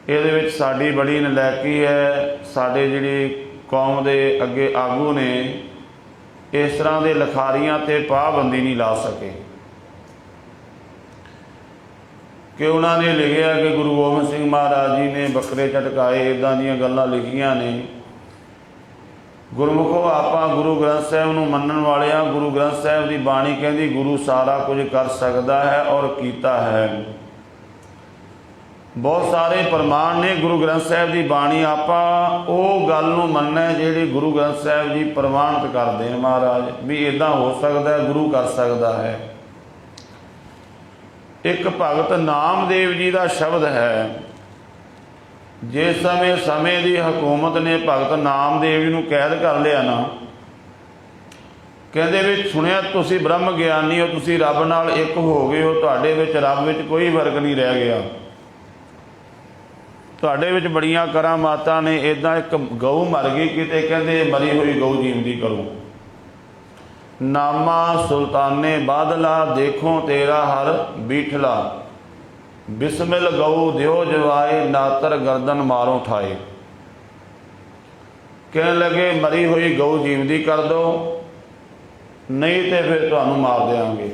ਇਹਦੇ ਵਿੱਚ ਸਾਡੀ ਬੜੀ ਨਲਾਇਕੀ ਹੈ। ਸਾਡੇ ਜਿਹੜੀ ਕੌਮ ਦੇ ਅੱਗੇ ਆਗੂ ਨੇ ਇਸ ਤਰ੍ਹਾਂ ਦੇ ਲਿਖਾਰੀਆਂ 'ਤੇ ਪਾਬੰਦੀ ਨਹੀਂ ਲਾ ਸਕੇ ਕਿ ਉਹਨਾਂ ਨੇ ਲਿਖਿਆ ਕਿ ਗੁਰੂ ਗੋਬਿੰਦ ਸਿੰਘ ਮਹਾਰਾਜ ਜੀ ਨੇ ਬੱਕਰੇ ਝਟਕਾਏ, ਇੱਦਾਂ ਦੀਆਂ ਗੱਲਾਂ ਲਿਖੀਆਂ ਨੇ। ਗੁਰਮੁਖੋ ਆਪਾਂ ਗੁਰੂ ਗ੍ਰੰਥ ਸਾਹਿਬ ਨੂੰ ਮੰਨਣ ਵਾਲੇ ਹਾਂ। ਗੁਰੂ ਗ੍ਰੰਥ ਸਾਹਿਬ ਦੀ ਬਾਣੀ ਕਹਿੰਦੀ ਗੁਰੂ ਸਾਰਾ ਕੁਝ ਕਰ ਸਕਦਾ ਹੈ ਔਰ ਕੀਤਾ ਹੈ। ਬਹੁਤ ਸਾਰੇ ਪ੍ਰਮਾਣ ਨੇ ਗੁਰੂ ਗ੍ਰੰਥ ਸਾਹਿਬ ਦੀ ਬਾਣੀ। ਆਪਾਂ ਉਹ ਗੱਲ ਨੂੰ ਮੰਨਣਾ ਜਿਹੜੀ ਗੁਰੂ ਗ੍ਰੰਥ ਸਾਹਿਬ ਜੀ ਪ੍ਰਮਾਣਿਤ ਕਰਦੇ ਨੇ ਮਹਾਰਾਜ, ਵੀ ਇੱਦਾਂ ਹੋ ਸਕਦਾ ਹੈ, ਗੁਰੂ ਕਰ ਸਕਦਾ ਹੈ। ਇੱਕ ਭਗਤ ਨਾਮਦੇਵ ਜੀ ਦਾ ਸ਼ਬਦ ਹੈ। ਜਿਸ ਸਮੇਂ ਦੀ ਹਕੂਮਤ ਨੇ ਭਗਤ ਨਾਮਦੇਵ ਜੀ ਨੂੰ ਕੈਦ ਕਰ ਲਿਆ ਨਾ, ਕਹਿੰਦੇ ਵੀ ਸੁਣਿਆ ਤੁਸੀਂ ਬ੍ਰਹਮ ਗਿਆਨੀ ਹੋ, ਤੁਸੀਂ ਰੱਬ ਨਾਲ ਇੱਕ ਹੋ ਗਏ ਹੋ, ਤੁਹਾਡੇ ਵਿੱਚ ਰੱਬ ਵਿੱਚ ਕੋਈ ਫਰਕ ਨਹੀਂ ਰਹਿ ਗਿਆ, ਤੁਹਾਡੇ ਵਿੱਚ ਬੜੀਆਂ ਕਰਾਮਾਤਾਂ ਨੇ। ਇੱਦਾਂ ਇੱਕ ਗਊ ਮਰ ਗਈ ਕਿਤੇ, ਕਹਿੰਦੇ ਮਰੀ ਹੋਈ ਗਊ ਜੀਵਦੀ ਕਰੋ। ਨਾਮਾ ਸੁਲਤਾਨੇ ਬਾਦਲਾ ਦੇਖੋ ਤੇਰਾ ਹਰ ਬੀਠਲਾ, ਬਿਸਮਿਲ ਗਊ ਦਿਓ ਜਵਾਏ ਨਾਤਰ ਗਰਦਨ ਮਾਰੋ ਠਾਏ। ਕਹਿਣ ਲੱਗੇ ਮਰੀ ਹੋਈ ਗਊ ਜੀਵਦੀ ਕਰ ਦਿਓ, ਨਹੀਂ ਤੇ ਫਿਰ ਤੁਹਾਨੂੰ ਮਾਰ ਦਿਆਂਗੇ।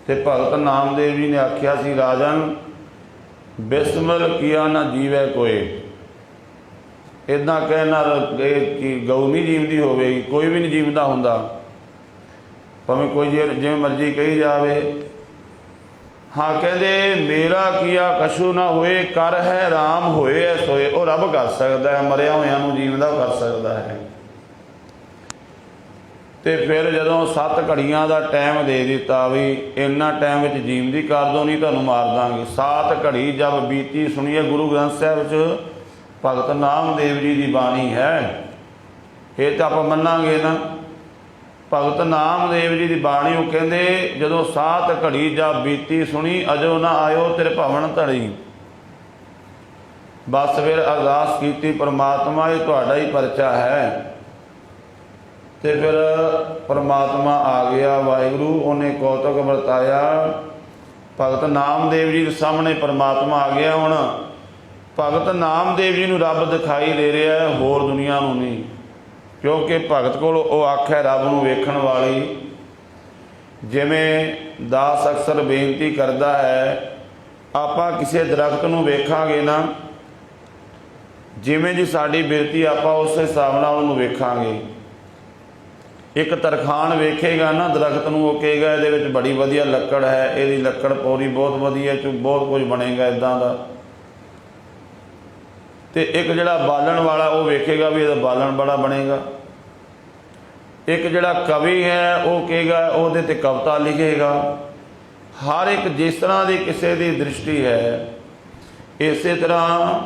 ਤੇ ਭਗਤ ਨਾਮਦੇਵ ਜੀ ਨੇ ਆਖਿਆ ਸੀ, ਰਾਜਨ ਬਿਸਮਿਲ ਕੀਆ ਨਾ ਜੀਵੇ ਕੋਏ। ਇੱਦਾਂ ਕਹਿਣਾ ਕਿ ਗਊ ਨਹੀਂ ਜੀਵਦੀ ਹੋਵੇਗੀ, ਕੋਈ ਵੀ ਨਹੀਂ ਜੀਵਦਾ ਹੁੰਦਾ, ਭਾਵੇਂ ਕੋਈ ਜਿਵੇਂ ਮਰਜ਼ੀ ਕਹੀ ਜਾਵੇ। ਹਾਂ ਕਹਿੰਦੇ ਮੇਰਾ ਕੀਆ ਕਛੂ ਨਾ ਹੋਏ, ਕਰ ਹੈ ਰਾਮ ਹੋਏ ਐ ਸੋਏ। ਉਹ ਰੱਬ ਕਰ ਸਕਦਾ ਹੈ, ਮਰਿਆ ਹੋਇਆਂ ਨੂੰ ਜੀਵਦਾ ਕਰ ਸਕਦਾ ਹੈ। ਤੇ ਫਿਰ ਜਦੋਂ 7 ਘੜੀਆਂ ਦਾ ਟਾਈਮ ਦੇ ਦਿੱਤਾ ਵੀ ਇੰਨਾ ਟਾਈਮ ਵਿੱਚ ਜੀਵਦੀ ਕਰ ਦਿਓ, ਨਹੀਂ ਤੁਹਾਨੂੰ ਮਾਰ ਦਾਂਗੇ। 7 ਘੜੀ ਜਦ ਬੀਤੀ, ਸੁਣੀਏ ਗੁਰੂ ਗ੍ਰੰਥ ਸਾਹਿਬ 'ਚ ਭਗਤ ਨਾਮਦੇਵ ਜੀ ਦੀ ਬਾਣੀ ਹੈ, ਇਹ ਤਾਂ ਆਪਾਂ ਮੰਨਾਂਗੇ ਨਾ। ਭਗਤ ਨਾਮਦੇਵ ਜੀ ਦੀ ਬਾਣੀ ਉਹ ਕਹਿੰਦੇ ਜਦੋਂ 7 ਘੜੀ ਜਾ ਬੀਤੀ, ਸੁਣੀ ਅਜੋ ਨਾ ਆਇਓ ਤੇਰੇ ਭਵਨ ਧੜੀ। ਬਸ ਫਿਰ ਅਰਦਾਸ ਕੀਤੀ, ਪਰਮਾਤਮਾ ਇਹ ਤੁਹਾਡਾ ਹੀ ਪਰਚਾ ਹੈ। ਤੇ ਫਿਰ ਪਰਮਾਤਮਾ ਆ ਗਿਆ, ਵਾਹਿਗੁਰੂ ਉਹਨੇ ਕੌਤਕ ਵਰਤਾਇਆ। ਭਗਤ ਨਾਮਦੇਵ ਜੀ ਦੇ ਸਾਹਮਣੇ ਪਰਮਾਤਮਾ ਆ ਗਿਆ। ਹੁਣ ਭਗਤ ਨਾਮਦੇਵ ਜੀ ਨੂੰ ਰੱਬ ਦਿਖਾਈ ਦੇ ਰਿਹਾ ਹੈ, ਹੋਰ ਦੁਨੀਆ ਨੂੰ ਨਹੀਂ, ਕਿਉਂਕਿ ਭਗਤ ਕੋਲ ਉਹ ਅੱਖ ਹੈ ਰੱਬ ਨੂੰ ਵੇਖਣ ਵਾਲੀ। ਜਿਵੇਂ ਦਾਸ ਅਕਸਰ ਬੇਨਤੀ ਕਰਦਾ ਹੈ, ਆਪਾਂ ਕਿਸੇ ਦਰਖਤ ਨੂੰ ਵੇਖਾਂਗੇ ਨਾ, ਜਿਵੇਂ ਜੀ ਸਾਡੀ ਬਿਰਤੀ ਆਪਾਂ ਉਸ ਹਿਸਾਬ ਨਾਲ ਉਹਨੂੰ ਵੇਖਾਂਗੇ। ਇੱਕ ਤਰਖਾਣ ਵੇਖੇਗਾ ਨਾ ਦਰਖਤ ਨੂੰ, ਉਹ ਕਹੇਗਾ ਇਹਦੇ ਵਿੱਚ ਬੜੀ ਵਧੀਆ ਲੱਕੜ ਹੈ, ਇਹਦੀ ਲੱਕੜ ਪੌਰੀ ਬਹੁਤ ਵਧੀਆ, ਚ ਬਹੁਤ ਕੁਝ ਬਣੇਗਾ ਇੱਦਾਂ ਦਾ। ਤੇ ਇੱਕ ਜਿਹੜਾ ਬਾਲਣ ਵਾਲਾ ਉਹ ਵੇਖੇਗਾ ਵੀ ਇਹਦਾ ਬਾਲਣ ਬੜਾ ਬਣੇਗਾ। ਇੱਕ ਜਿਹੜਾ ਕਵੀ ਹੈ ਉਹ ਕਹੇਗਾ ਉਹਦੇ ਤੇ ਕਵਿਤਾ ਲਿਖੇਗਾ। ਹਰ ਇੱਕ ਜਿਸ ਤਰ੍ਹਾਂ ਦੀ ਕਿਸੇ ਦੀ ਦ੍ਰਿਸ਼ਟੀ ਹੈ, ਇਸੇ ਤਰ੍ਹਾਂ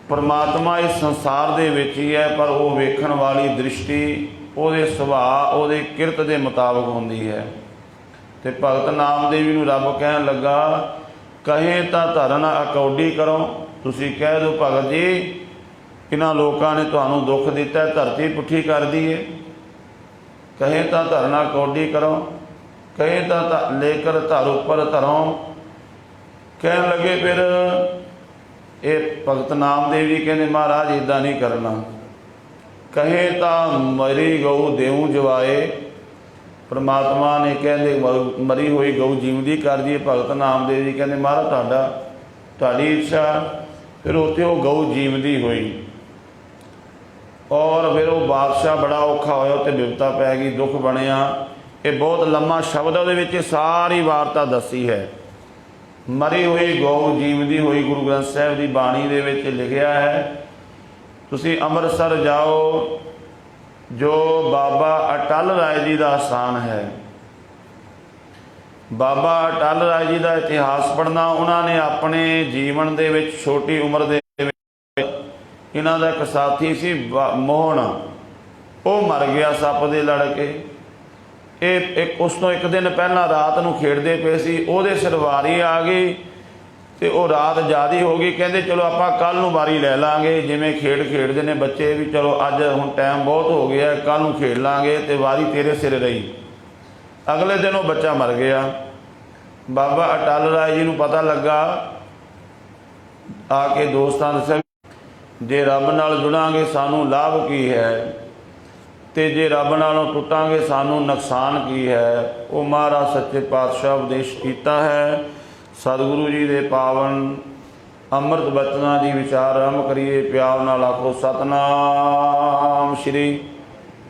ਪਰਮਾਤਮਾ ਇਸ ਸੰਸਾਰ ਦੇ ਵਿੱਚ ਹੀ ਹੈ, ਪਰ ਉਹ ਵੇਖਣ ਵਾਲੀ ਦ੍ਰਿਸ਼ਟੀ ਉਹਦੇ ਸੁਭਾਅ, ਉਹਦੇ ਕਿਰਤ ਦੇ ਮੁਤਾਬਕ ਹੁੰਦੀ ਹੈ। ਤੇ ਭਗਤ ਨਾਮਦੇਵ ਜੀ ਨੂੰ ਰੱਬ ਕਹਿਣ ਲੱਗਾ, ਕਹੇ ਤਾਂ ਧਰਨ ਅਕੌਡੀ ਕਰੋ। ਤੁਸੀਂ ਕਹਿ ਦਿਓ ਭਗਤ ਜੀ ਇਹਨਾਂ ਲੋਕਾਂ ਨੇ ਤੁਹਾਨੂੰ ਦੁੱਖ ਦਿੱਤਾ, ਧਰਤੀ ਪੁੱਠੀ ਕਰ ਦਈਏ। ਕਹੇ ਤਾਂ ਧਰਨਾ ਕੌਡੀ ਕਰੋ, ਕਹੇ ਤਾਂ ਲੇਕਰ ਧਰ ਉੱਪਰ ਧਰੋ। ਕਹਿਣ ਲੱਗੇ ਫਿਰ ਇਹ ਭਗਤ ਨਾਮਦੇਵ ਜੀ ਕਹਿੰਦੇ ਮਹਾਰਾਜ ਇੱਦਾਂ ਨਹੀਂ ਕਰਨਾ। ਕਹੇ ਤਾਂ ਮਰੀ ਗਊ ਦੇਉ ਜਵਾਏ। ਪਰਮਾਤਮਾ ਨੇ ਕਹਿੰਦੇ ਮਰੀ ਹੋਈ ਗਊ ਜੀਵਦੀ ਕਰ ਦਈਏ। ਭਗਤ ਨਾਮਦੇਵ ਜੀ ਕਹਿੰਦੇ ਮਹਾਰਾਜ ਤੁਹਾਡੀ ਇੱਛਾ। ਫਿਰ ਉੱਥੇ ਉਹ ਗਊ ਜੀਵਦੀ ਹੋਈ ਔਰ ਫਿਰ ਉਹ ਬਾਦਸ਼ਾਹ ਬੜਾ ਔਖਾ ਹੋਇਆ, ਉੱਥੇ ਬਿਪਤਾ ਪੈ ਗਈ, ਦੁੱਖ ਬਣਿਆ। ਇਹ ਬਹੁਤ ਲੰਮਾ ਸ਼ਬਦ ਉਹਦੇ ਵਿੱਚ ਸਾਰੀ ਵਾਰਤਾ ਦੱਸੀ ਹੈ। ਮਰੀ ਹੋਈ ਗਊ ਜੀਵਦੀ ਹੋਈ ਗੁਰੂ ਗ੍ਰੰਥ ਸਾਹਿਬ ਦੀ ਬਾਣੀ ਦੇ ਵਿੱਚ ਲਿਖਿਆ ਹੈ। ਤੁਸੀਂ ਅੰਮ੍ਰਿਤਸਰ ਜਾਓ, ਜੋ ਬਾਬਾ ਅਟਲ ਰਾਏ ਜੀ ਦਾ ਅਸਥਾਨ ਹੈ, ਬਾਬਾ ਅਟਲ ਰਾਏ ਜੀ ਦਾ ਇਤਿਹਾਸ ਪੜ੍ਹਨਾ। ਉਹਨਾਂ ਨੇ ਆਪਣੇ ਜੀਵਨ ਦੇ ਵਿੱਚ ਛੋਟੀ ਉਮਰ ਦੇ ਵਿੱਚ ਇਹਨਾਂ ਦਾ ਇੱਕ ਸਾਥੀ ਸੀ ਮੋਹਨ, ਉਹ ਮਰ ਗਿਆ ਸੱਪ ਦੇ ਲੜ ਕੇ। ਇਹ ਉਸ ਤੋਂ ਇੱਕ ਦਿਨ ਪਹਿਲਾਂ ਰਾਤ ਨੂੰ ਖੇਡਦੇ ਪਏ ਸੀ, ਉਹਦੇ ਸਿਰ ਵਾਰੀ ਆ ਗਈ ਤੇ ਉਹ ਰਾਤ ਜ਼ਿਆਦਾ ਹੋ ਗਈ। ਕਹਿੰਦੇ ਚਲੋ ਆਪਾਂ ਕੱਲ ਨੂੰ ਵਾਰੀ ਲੈ ਲਾਂਗੇ, ਜਿਵੇਂ ਖੇਡਦੇ ਨੇ ਬੱਚੇ ਵੀ, ਚਲੋ ਅੱਜ ਹੁਣ ਟਾਈਮ ਬਹੁਤ ਹੋ ਗਿਆ, ਕੱਲ ਨੂੰ ਖੇਡ ਲਾਂਗੇ ਤੇ ਵਾਰੀ ਤੇਰੇ ਸਿਰ ਰਹੀ। ਅਗਲੇ ਦਿਨ ਉਹ ਬੱਚਾ ਮਰ ਗਿਆ। ਬਾਬਾ ਅਟਲ ਰਾਏ ਜੀ ਨੂੰ ਪਤਾ ਲੱਗਾ, ਆ ਕੇ ਦੋਸਤਾਂ ਦੱਸਿਆ ਜੇ ਰੱਬ ਨਾਲ ਜੁੜਾਂਗੇ ਸਾਨੂੰ ਲਾਭ ਕੀ ਹੈ, ਤੇ ਜੇ ਰੱਬ ਨਾਲੋਂ ਟੁੱਟਾਂਗੇ ਸਾਨੂੰ ਨੁਕਸਾਨ ਕੀ ਹੈ। ਉਹ ਮਹਾਰਾਜ ਸੱਚੇ ਪਾਤਸ਼ਾਹ ਉਪਦੇਸ਼ ਕੀਤਾ ਹੈ। ਸਤਿਗੁਰੂ ਜੀ ਦੇ ਪਾਵਨ ਅੰਮ੍ਰਿਤ ਬਚਨਾਂ ਦੀ ਵਿਚਾਰ ਆਰੰਭ ਕਰੀਏ। ਪਿਆਰ ਨਾਲ ਆਖੋ ਸਤਨਾਮ ਸ਼੍ਰੀ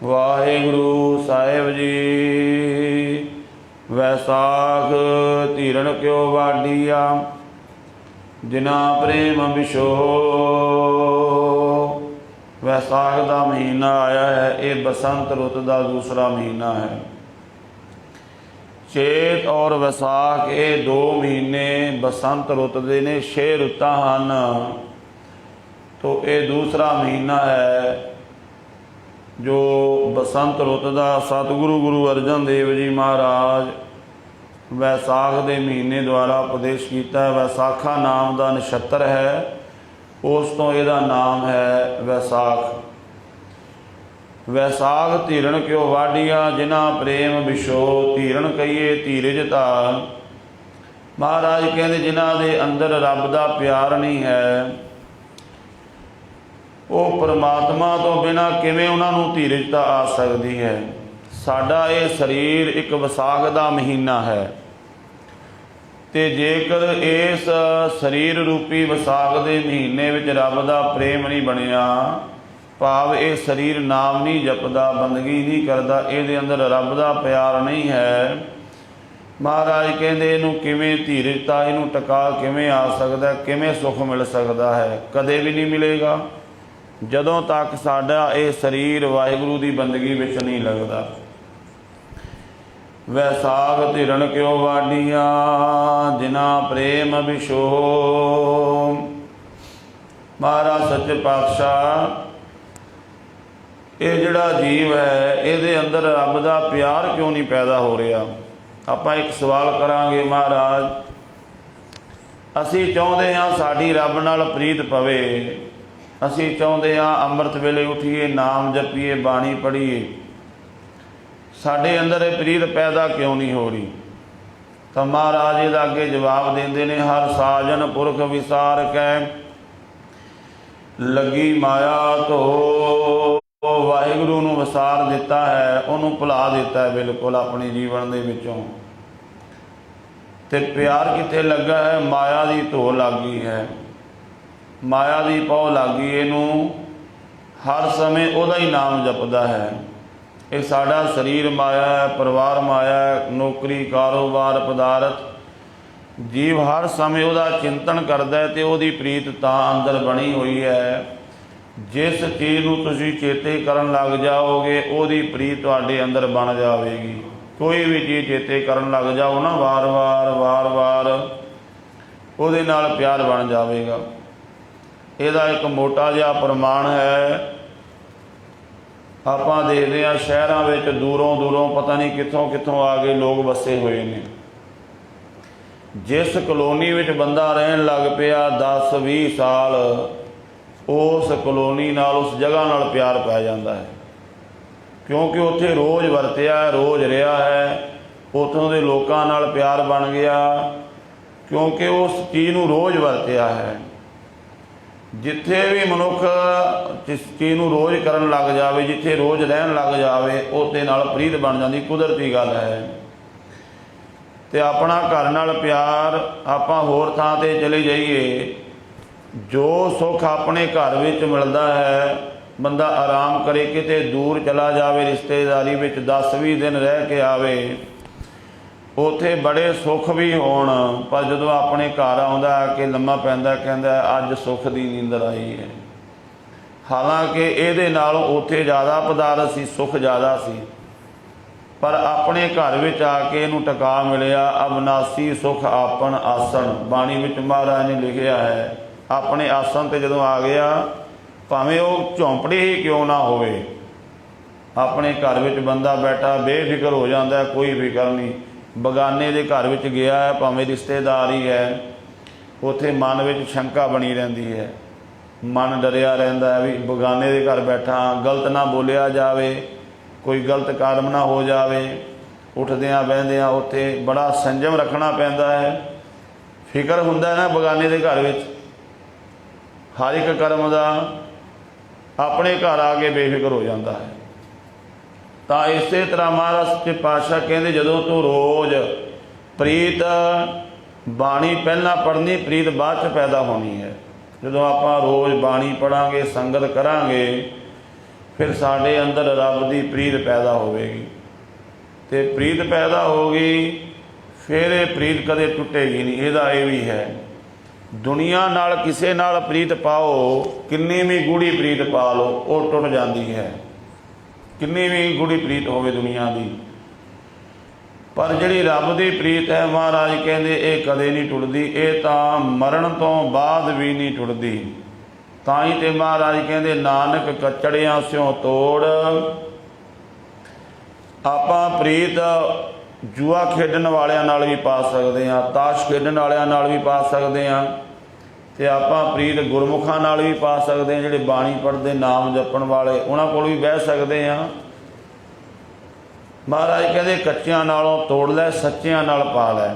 ਵਾਹਿਗੁਰੂ ਸਾਹਿਬ ਜੀ। ਵੈਸਾਖ ਧੀਰਨ ਕਿਉ ਵਾਡੀਆ ਜਿਨਾ ਪ੍ਰੇਮ ਵਿਸ਼ੋ। ਵੈਸਾਖ ਦਾ ਮਹੀਨਾ ਆਇਆ ਹੈ। ਇਹ ਬਸੰਤ ਰੁੱਤ ਦਾ ਦੂਸਰਾ ਮਹੀਨਾ ਹੈ। ਚੇਤ ਔਰ ਵਿਸਾਖ ਇਹ 2 ਮਹੀਨੇ ਬਸੰਤ ਰੁੱਤ ਦੇ ਨੇ। 6 ਰੁੱਤਾਂ ਹਨ ਤੋ ਇਹ ਦੂਸਰਾ ਮਹੀਨਾ ਹੈ ਜੋ ਬਸੰਤ ਰੁੱਤ ਦਾ। ਸਤਿਗੁਰੂ ਗੁਰੂ ਅਰਜਨ ਦੇਵ ਜੀ ਮਹਾਰਾਜ ਵੈਸਾਖ ਦੇ ਮਹੀਨੇ ਦੁਆਰਾ ਉਪਦੇਸ਼ ਕੀਤਾ ਹੈ। ਵੈਸਾਖਾ ਨਾਮ ਦਾ ਨਛੱਤਰ ਹੈ, ਉਸ ਤੋਂ ਇਹਦਾ ਨਾਮ ਹੈ ਵੈਸਾਖ। ਵੈਸਾਖ ਧੀਰਨ ਕਿਉ ਵਾਡੀਆ ਜਿਨਾ ਪ੍ਰੇਮ ਵਿਸ਼ੋ। ਧੀਰਨ ਕਹੀਏ ਧੀਰਜ ਧਾਰ। ਮਹਾਰਾਜ ਕਹਿੰਦੇ ਜਿਨ੍ਹਾਂ ਦੇ ਅੰਦਰ ਰੱਬ ਦਾ ਪਿਆਰ ਨਹੀਂ ਹੈ, ਉਹ ਪਰਮਾਤਮਾ ਤੋਂ ਬਿਨਾਂ ਕਿਵੇਂ ਉਹਨਾਂ ਨੂੰ ਧੀਰਜਤਾ ਆ ਸਕਦੀ ਹੈ। ਸਾਡਾ ਇਹ ਸਰੀਰ ਇੱਕ ਵਿਸਾਖ ਦਾ ਮਹੀਨਾ ਹੈ ਤੇ ਜੇਕਰ ਇਸ ਸਰੀਰ ਰੂਪੀ ਵਿਸਾਖ ਦੇ ਮਹੀਨੇ ਵਿੱਚ ਰੱਬ ਦਾ ਪ੍ਰੇਮ ਨਹੀਂ ਬਣਿਆ, ਭਾਵ ਇਹ ਸਰੀਰ ਨਾਮ ਨਹੀਂ ਜਪਦਾ, ਬੰਦਗੀ ਨਹੀਂ ਕਰਦਾ, ਇਹਦੇ ਅੰਦਰ ਰੱਬ ਦਾ ਪਿਆਰ ਨਹੀਂ ਹੈ, ਮਹਾਰਾਜ ਕਹਿੰਦੇ ਇਹਨੂੰ ਕਿਵੇਂ ਧੀਰਜਤਾ, ਇਹਨੂੰ ਟਿਕਾ ਕਿਵੇਂ ਆ ਸਕਦਾ, ਕਿਵੇਂ ਸੁੱਖ ਮਿਲ ਸਕਦਾ ਹੈ? ਕਦੇ ਵੀ ਨਹੀਂ ਮਿਲੇਗਾ ਜਦੋਂ ਤੱਕ ਸਾਡਾ ਇਹ ਸਰੀਰ ਵਾਹਿਗੁਰੂ ਦੀ ਬੰਦਗੀ ਵਿੱਚ ਨਹੀਂ ਲੱਗਦਾ। ਵੈਸਾਖ ਧਿਰਨ ਕਿਉ ਵਾਡੀਆਂ ਜਿਨਾ ਪ੍ਰੇਮ ਵਿਸ਼ੋ। ਮਹਾਰਾਜ ਸੱਚੇ ਪਾਤਸ਼ਾਹ ਇਹ ਜਿਹੜਾ ਜੀਵ ਹੈ ਇਹਦੇ ਅੰਦਰ ਰੱਬ ਦਾ ਪਿਆਰ ਕਿਉਂ ਨਹੀਂ ਪੈਦਾ ਹੋ ਰਿਹਾ? ਆਪਾਂ ਇੱਕ ਸਵਾਲ ਕਰਾਂਗੇ। ਮਹਾਰਾਜ ਅਸੀਂ ਚਾਹੁੰਦੇ ਹਾਂ ਸਾਡੀ ਰੱਬ ਨਾਲ ਪ੍ਰੀਤ ਪਵੇ, ਅਸੀਂ ਚਾਹੁੰਦੇ ਹਾਂ ਅੰਮ੍ਰਿਤ ਵੇਲੇ ਉੱਠੀਏ, ਨਾਮ ਜਪੀਏ, ਬਾਣੀ ਪੜ੍ਹੀਏ, ਸਾਡੇ ਅੰਦਰ ਇਹ ਪ੍ਰੀਤ ਪੈਦਾ ਕਿਉਂ ਨਹੀਂ ਹੋ ਰਹੀ? ਤਾਂ ਮਹਾਰਾਜ ਇਹਦਾ ਅੱਗੇ ਜਵਾਬ ਦਿੰਦੇ ਨੇ, ਹਰ ਸਾਜਨ ਪੁਰਖ ਵਿਸਾਰ ਕੈ ਲੱਗੀ ਮਾਇਆ ਧੋ। ਵਾਹਿਗੁਰੂ ਨੂੰ ਵਿਸਾਰ ਦਿੱਤਾ ਹੈ, ਉਹਨੂੰ ਭੁਲਾ ਦਿੱਤਾ ਹੈ ਬਿਲਕੁਲ ਆਪਣੇ ਜੀਵਨ ਦੇ ਵਿੱਚੋਂ। ਤੇ ਪਿਆਰ ਕਿੱਥੇ ਲੱਗਾ ਹੈ? ਮਾਇਆ ਦੀ ਧੋ ਲੱਗ ਗਈ ਹੈ, ਮਾਇਆ ਦੀ ਪਹੁ ਲੱਗ ਗਈ ਇਹਨੂੰ। ਹਰ ਸਮੇਂ ਉਹਦਾ ਹੀ ਨਾਮ ਜਪਦਾ ਹੈ। ਇਹ ਸਾਡਾ ਸਰੀਰ ਮਾਇਆ ਹੈ, ਪਰਿਵਾਰ ਮਾਇਆ ਹੈ, ਨੌਕਰੀ ਕਾਰੋਬਾਰ ਪਦਾਰਥ। ਜੀਵ ਹਰ ਸਮੇਂ ਉਹਦਾ ਚਿੰਤਨ ਕਰਦਾ ਹੈ ਤੇ ਉਹਦੀ ਪ੍ਰੀਤ ਤਾਂ ਅੰਦਰ ਬਣੀ ਹੋਈ ਹੈ। ਜਿਸ ਚੀਜ਼ ਨੂੰ ਤੁਸੀਂ ਚੇਤੇ ਕਰਨ ਲੱਗ ਜਾਓਗੇ ਉਹਦੀ ਪ੍ਰੀਤ ਤੁਹਾਡੇ ਅੰਦਰ ਬਣ ਜਾਵੇਗੀ। ਕੋਈ ਵੀ ਚੀਜ਼ ਚੇਤੇ ਕਰਨ ਲੱਗ ਜਾਓ ਨਾ, ਵਾਰ-ਵਾਰ ਉਹਦੇ ਨਾਲ ਪਿਆਰ ਬਣ ਜਾਵੇਗਾ। ਇਹਦਾ ਇੱਕ ਮੋਟਾ ਜਿਹਾ ਪ੍ਰਮਾਣ ਹੈ। ਆਪਾਂ ਦੇਖਦੇ ਹਾਂ ਸ਼ਹਿਰਾਂ ਵਿੱਚ ਦੂਰੋਂ ਪਤਾ ਨਹੀਂ ਕਿੱਥੋਂ ਆ ਕੇ ਲੋਕ ਵਸੇ ਹੋਏ ਨੇ। ਜਿਸ ਕਲੋਨੀ ਵਿੱਚ ਬੰਦਾ ਰਹਿਣ ਲੱਗ ਪਿਆ 10-20 ਸਾਲ, ਉਸ ਕਲੋਨੀ ਨਾਲ, ਉਸ ਜਗ੍ਹਾ ਨਾਲ ਪਿਆਰ ਪੈ ਜਾਂਦਾ ਹੈ, ਕਿਉਂਕਿ ਉੱਥੇ ਰੋਜ਼ ਵਰਤਿਆ, ਰੋਜ਼ ਰਿਹਾ ਹੈ, ਉੱਥੋਂ ਦੇ ਲੋਕਾਂ ਨਾਲ ਪਿਆਰ ਬਣ ਗਿਆ, ਕਿਉਂਕਿ ਉਸ ਚੀਜ਼ ਨੂੰ ਰੋਜ਼ ਵਰਤਿਆ ਹੈ। ਜਿੱਥੇ ਵੀ ਮਨੁੱਖ ਜਿਸ ਚੀਜ਼ ਨੂੰ ਰੋਜ਼ ਕਰਨ ਲੱਗ ਜਾਵੇ, ਜਿੱਥੇ ਰੋਜ਼ ਰਹਿਣ ਲੱਗ ਜਾਵੇ, ਉਹਦੇ ਨਾਲ ਪ੍ਰੀਤ ਬਣ ਜਾਂਦੀ, ਕੁਦਰਤੀ ਗੱਲ ਹੈ। ਤੇ ਆਪਣਾ ਘਰ ਨਾਲ ਪਿਆਰ, ਆਪਾਂ ਹੋਰ ਥਾਂ 'ਤੇ ਚਲੇ ਜਾਈਏ, ਜੋ ਸੁੱਖ ਆਪਣੇ ਘਰ ਵਿੱਚ ਮਿਲਦਾ ਹੈ, ਬੰਦਾ ਆਰਾਮ ਕਰੇ, ਕਿਤੇ ਦੂਰ ਚਲਾ ਜਾਵੇ ਰਿਸ਼ਤੇਦਾਰੀ ਵਿੱਚ 10-20 ਦਿਨ ਰਹਿ ਕੇ ਆਵੇ, ਉੱਥੇ ਬੜੇ ਸੁੱਖ ਵੀ ਹੋਣ, ਪਰ ਜਦੋਂ ਆਪਣੇ ਘਰ ਆਉਂਦਾ ਆ ਕੇ ਲੰਮਾ ਪੈਂਦਾ, ਕਹਿੰਦਾ ਅੱਜ ਸੁੱਖ ਦੀ ਨੀਂਦਰ ਆਈ ਹੈ। ਹਾਲਾਂਕਿ ਇਹਦੇ ਨਾਲੋਂ ਉੱਥੇ ਜ਼ਿਆਦਾ ਪਦਾਰਥ ਸੀ, ਸੁੱਖ ਜ਼ਿਆਦਾ ਸੀ, ਪਰ ਆਪਣੇ ਘਰ ਵਿੱਚ ਆ ਕੇ ਇਹਨੂੰ ਟਿਕਾ ਮਿਲਿਆ। ਅਬਨਾਸੀ ਸੁੱਖ ਆਪਨ ਆਸਣ, ਬਾਣੀ ਵਿੱਚ ਮਹਾਰਾਜ ਨੇ ਲਿਖਿਆ ਹੈ। ਆਪਣੇ ਆਸਣ 'ਤੇ ਜਦੋਂ ਆ ਗਿਆ, ਭਾਵੇਂ ਉਹ ਝੌਂਪੜੀ ਹੀ ਕਿਉਂ ਨਾ ਹੋਵੇ, ਆਪਣੇ ਘਰ ਵਿੱਚ ਬੰਦਾ ਬੈਠਾ ਬੇਫਿਕਰ ਹੋ ਜਾਂਦਾ, ਕੋਈ ਫਿਕਰ ਨਹੀਂ। ਬਗਾਨੇ ਦੇ ਘਰ ਵਿੱਚ ਗਿਆ ਹੈ, ਭਾਵੇਂ ਰਿਸ਼ਤੇਦਾਰ ਹੀ ਹੈ, ਉੱਥੇ ਮਨ ਵਿੱਚ ਸ਼ੰਕਾ ਬਣੀ ਰਹਿੰਦੀ ਹੈ, ਮਨ ਡਰਿਆ ਰਹਿੰਦਾ ਹੈ ਵੀ ਬਗਾਨੇ ਦੇ ਘਰ ਬੈਠਾ, ਗਲਤ ਨਾ ਬੋਲਿਆ ਜਾਵੇ, ਕੋਈ ਗਲਤ ਕਰਮ ਨਾ ਹੋ ਜਾਵੇ। ਉੱਠਦਿਆਂ ਬਹਿੰਦਿਆਂ ਉੱਥੇ ਬੜਾ ਸੰਜਮ ਰੱਖਣਾ ਪੈਂਦਾ ਹੈ। ਫਿਕਰ ਹੁੰਦਾ ਨਾ ਬਗਾਨੇ ਦੇ ਘਰ ਵਿੱਚ ਹਰ ਇੱਕ ਕਰਮ ਦਾ, ਆਪਣੇ ਘਰ ਆ ਕੇ ਬੇਫਿਕਰ ਹੋ ਜਾਂਦਾ ਹੈ। ਤਾਂ ਇਸੇ ਤਰ੍ਹਾਂ ਮਹਾਰਾਜ ਸੱਚੇ ਪਾਤਸ਼ਾਹ ਕਹਿੰਦੇ, ਜਦੋਂ ਤੂੰ ਰੋਜ਼ ਪ੍ਰੀਤ ਬਾਣੀ ਪਹਿਲਾਂ ਪੜ੍ਹਨੀ, ਪ੍ਰੀਤ ਬਾਅਦ 'ਚ ਪੈਦਾ ਹੋਣੀ ਹੈ। ਜਦੋਂ ਆਪਾਂ ਰੋਜ਼ ਬਾਣੀ ਪੜ੍ਹਾਂਗੇ, ਸੰਗਤ ਕਰਾਂਗੇ, ਫਿਰ ਸਾਡੇ ਅੰਦਰ ਰੱਬ ਦੀ ਪ੍ਰੀਤ ਪੈਦਾ ਹੋਵੇਗੀ। ਅਤੇ ਪ੍ਰੀਤ ਪੈਦਾ ਹੋ ਗਈ, ਫਿਰ ਇਹ ਪ੍ਰੀਤ ਕਦੇ ਟੁੱਟੇਗੀ ਨਹੀਂ। ਇਹਦਾ ਇਹ ਵੀ ਹੈ, ਦੁਨੀਆ ਨਾਲ ਕਿਸੇ ਨਾਲ ਪ੍ਰੀਤ ਪਾਓ, ਕਿੰਨੀ ਵੀ ਗੂੜੀ ਪ੍ਰੀਤ ਪਾ ਲਓ, ਉਹ ਟੁੱਟ ਜਾਂਦੀ ਹੈ। ਕਿੰਨੀ ਵੀ ਗੂੜੀ ਪ੍ਰੀਤ ਹੋਵੇ ਦੁਨੀਆ ਦੀ, ਪਰ ਜਿਹੜੀ ਰੱਬ ਦੀ ਪ੍ਰੀਤ ਹੈ, ਮਹਾਰਾਜ ਕਹਿੰਦੇ ਇਹ ਕਦੇ ਨਹੀਂ ਟੁੱਟਦੀ। ਇਹ ਤਾਂ ਮਰਨ ਤੋਂ ਬਾਅਦ ਵੀ ਨਹੀਂ ਟੁੱਟਦੀ। ਤਾਂ ਹੀ ਤੇ ਮਹਾਰਾਜ ਕਹਿੰਦੇ ਨਾਨਕ ਕਚੜਿਆਂ ਸਿਓ ਤੋੜ। ਆਪਾਂ ਪ੍ਰੀਤ ਜੂਆ ਖੇਡਣ ਵਾਲਿਆਂ ਨਾਲ ਵੀ ਪਾ ਸਕਦੇ ਹਾਂ, ਤਾਸ਼ ਖੇਡਣ ਵਾਲਿਆਂ ਨਾਲ ਵੀ ਪਾ ਸਕਦੇ ਹਾਂ, ਅਤੇ ਆਪਾਂ ਪ੍ਰੀਤ ਗੁਰਮੁਖਾਂ ਨਾਲ ਵੀ ਪਾ ਸਕਦੇ ਹਾਂ। ਜਿਹੜੇ ਬਾਣੀ ਪੜ੍ਹਦੇ, ਨਾਮ ਜਪਣ ਵਾਲੇ, ਉਹਨਾਂ ਕੋਲ ਵੀ ਬਹਿ ਸਕਦੇ ਹਾਂ। ਮਹਾਰਾਜ ਕਹਿੰਦੇ ਕੱਚਿਆਂ ਨਾਲੋਂ ਤੋੜ ਲੈ, ਸੱਚਿਆਂ ਨਾਲ ਪਾ ਲੈ।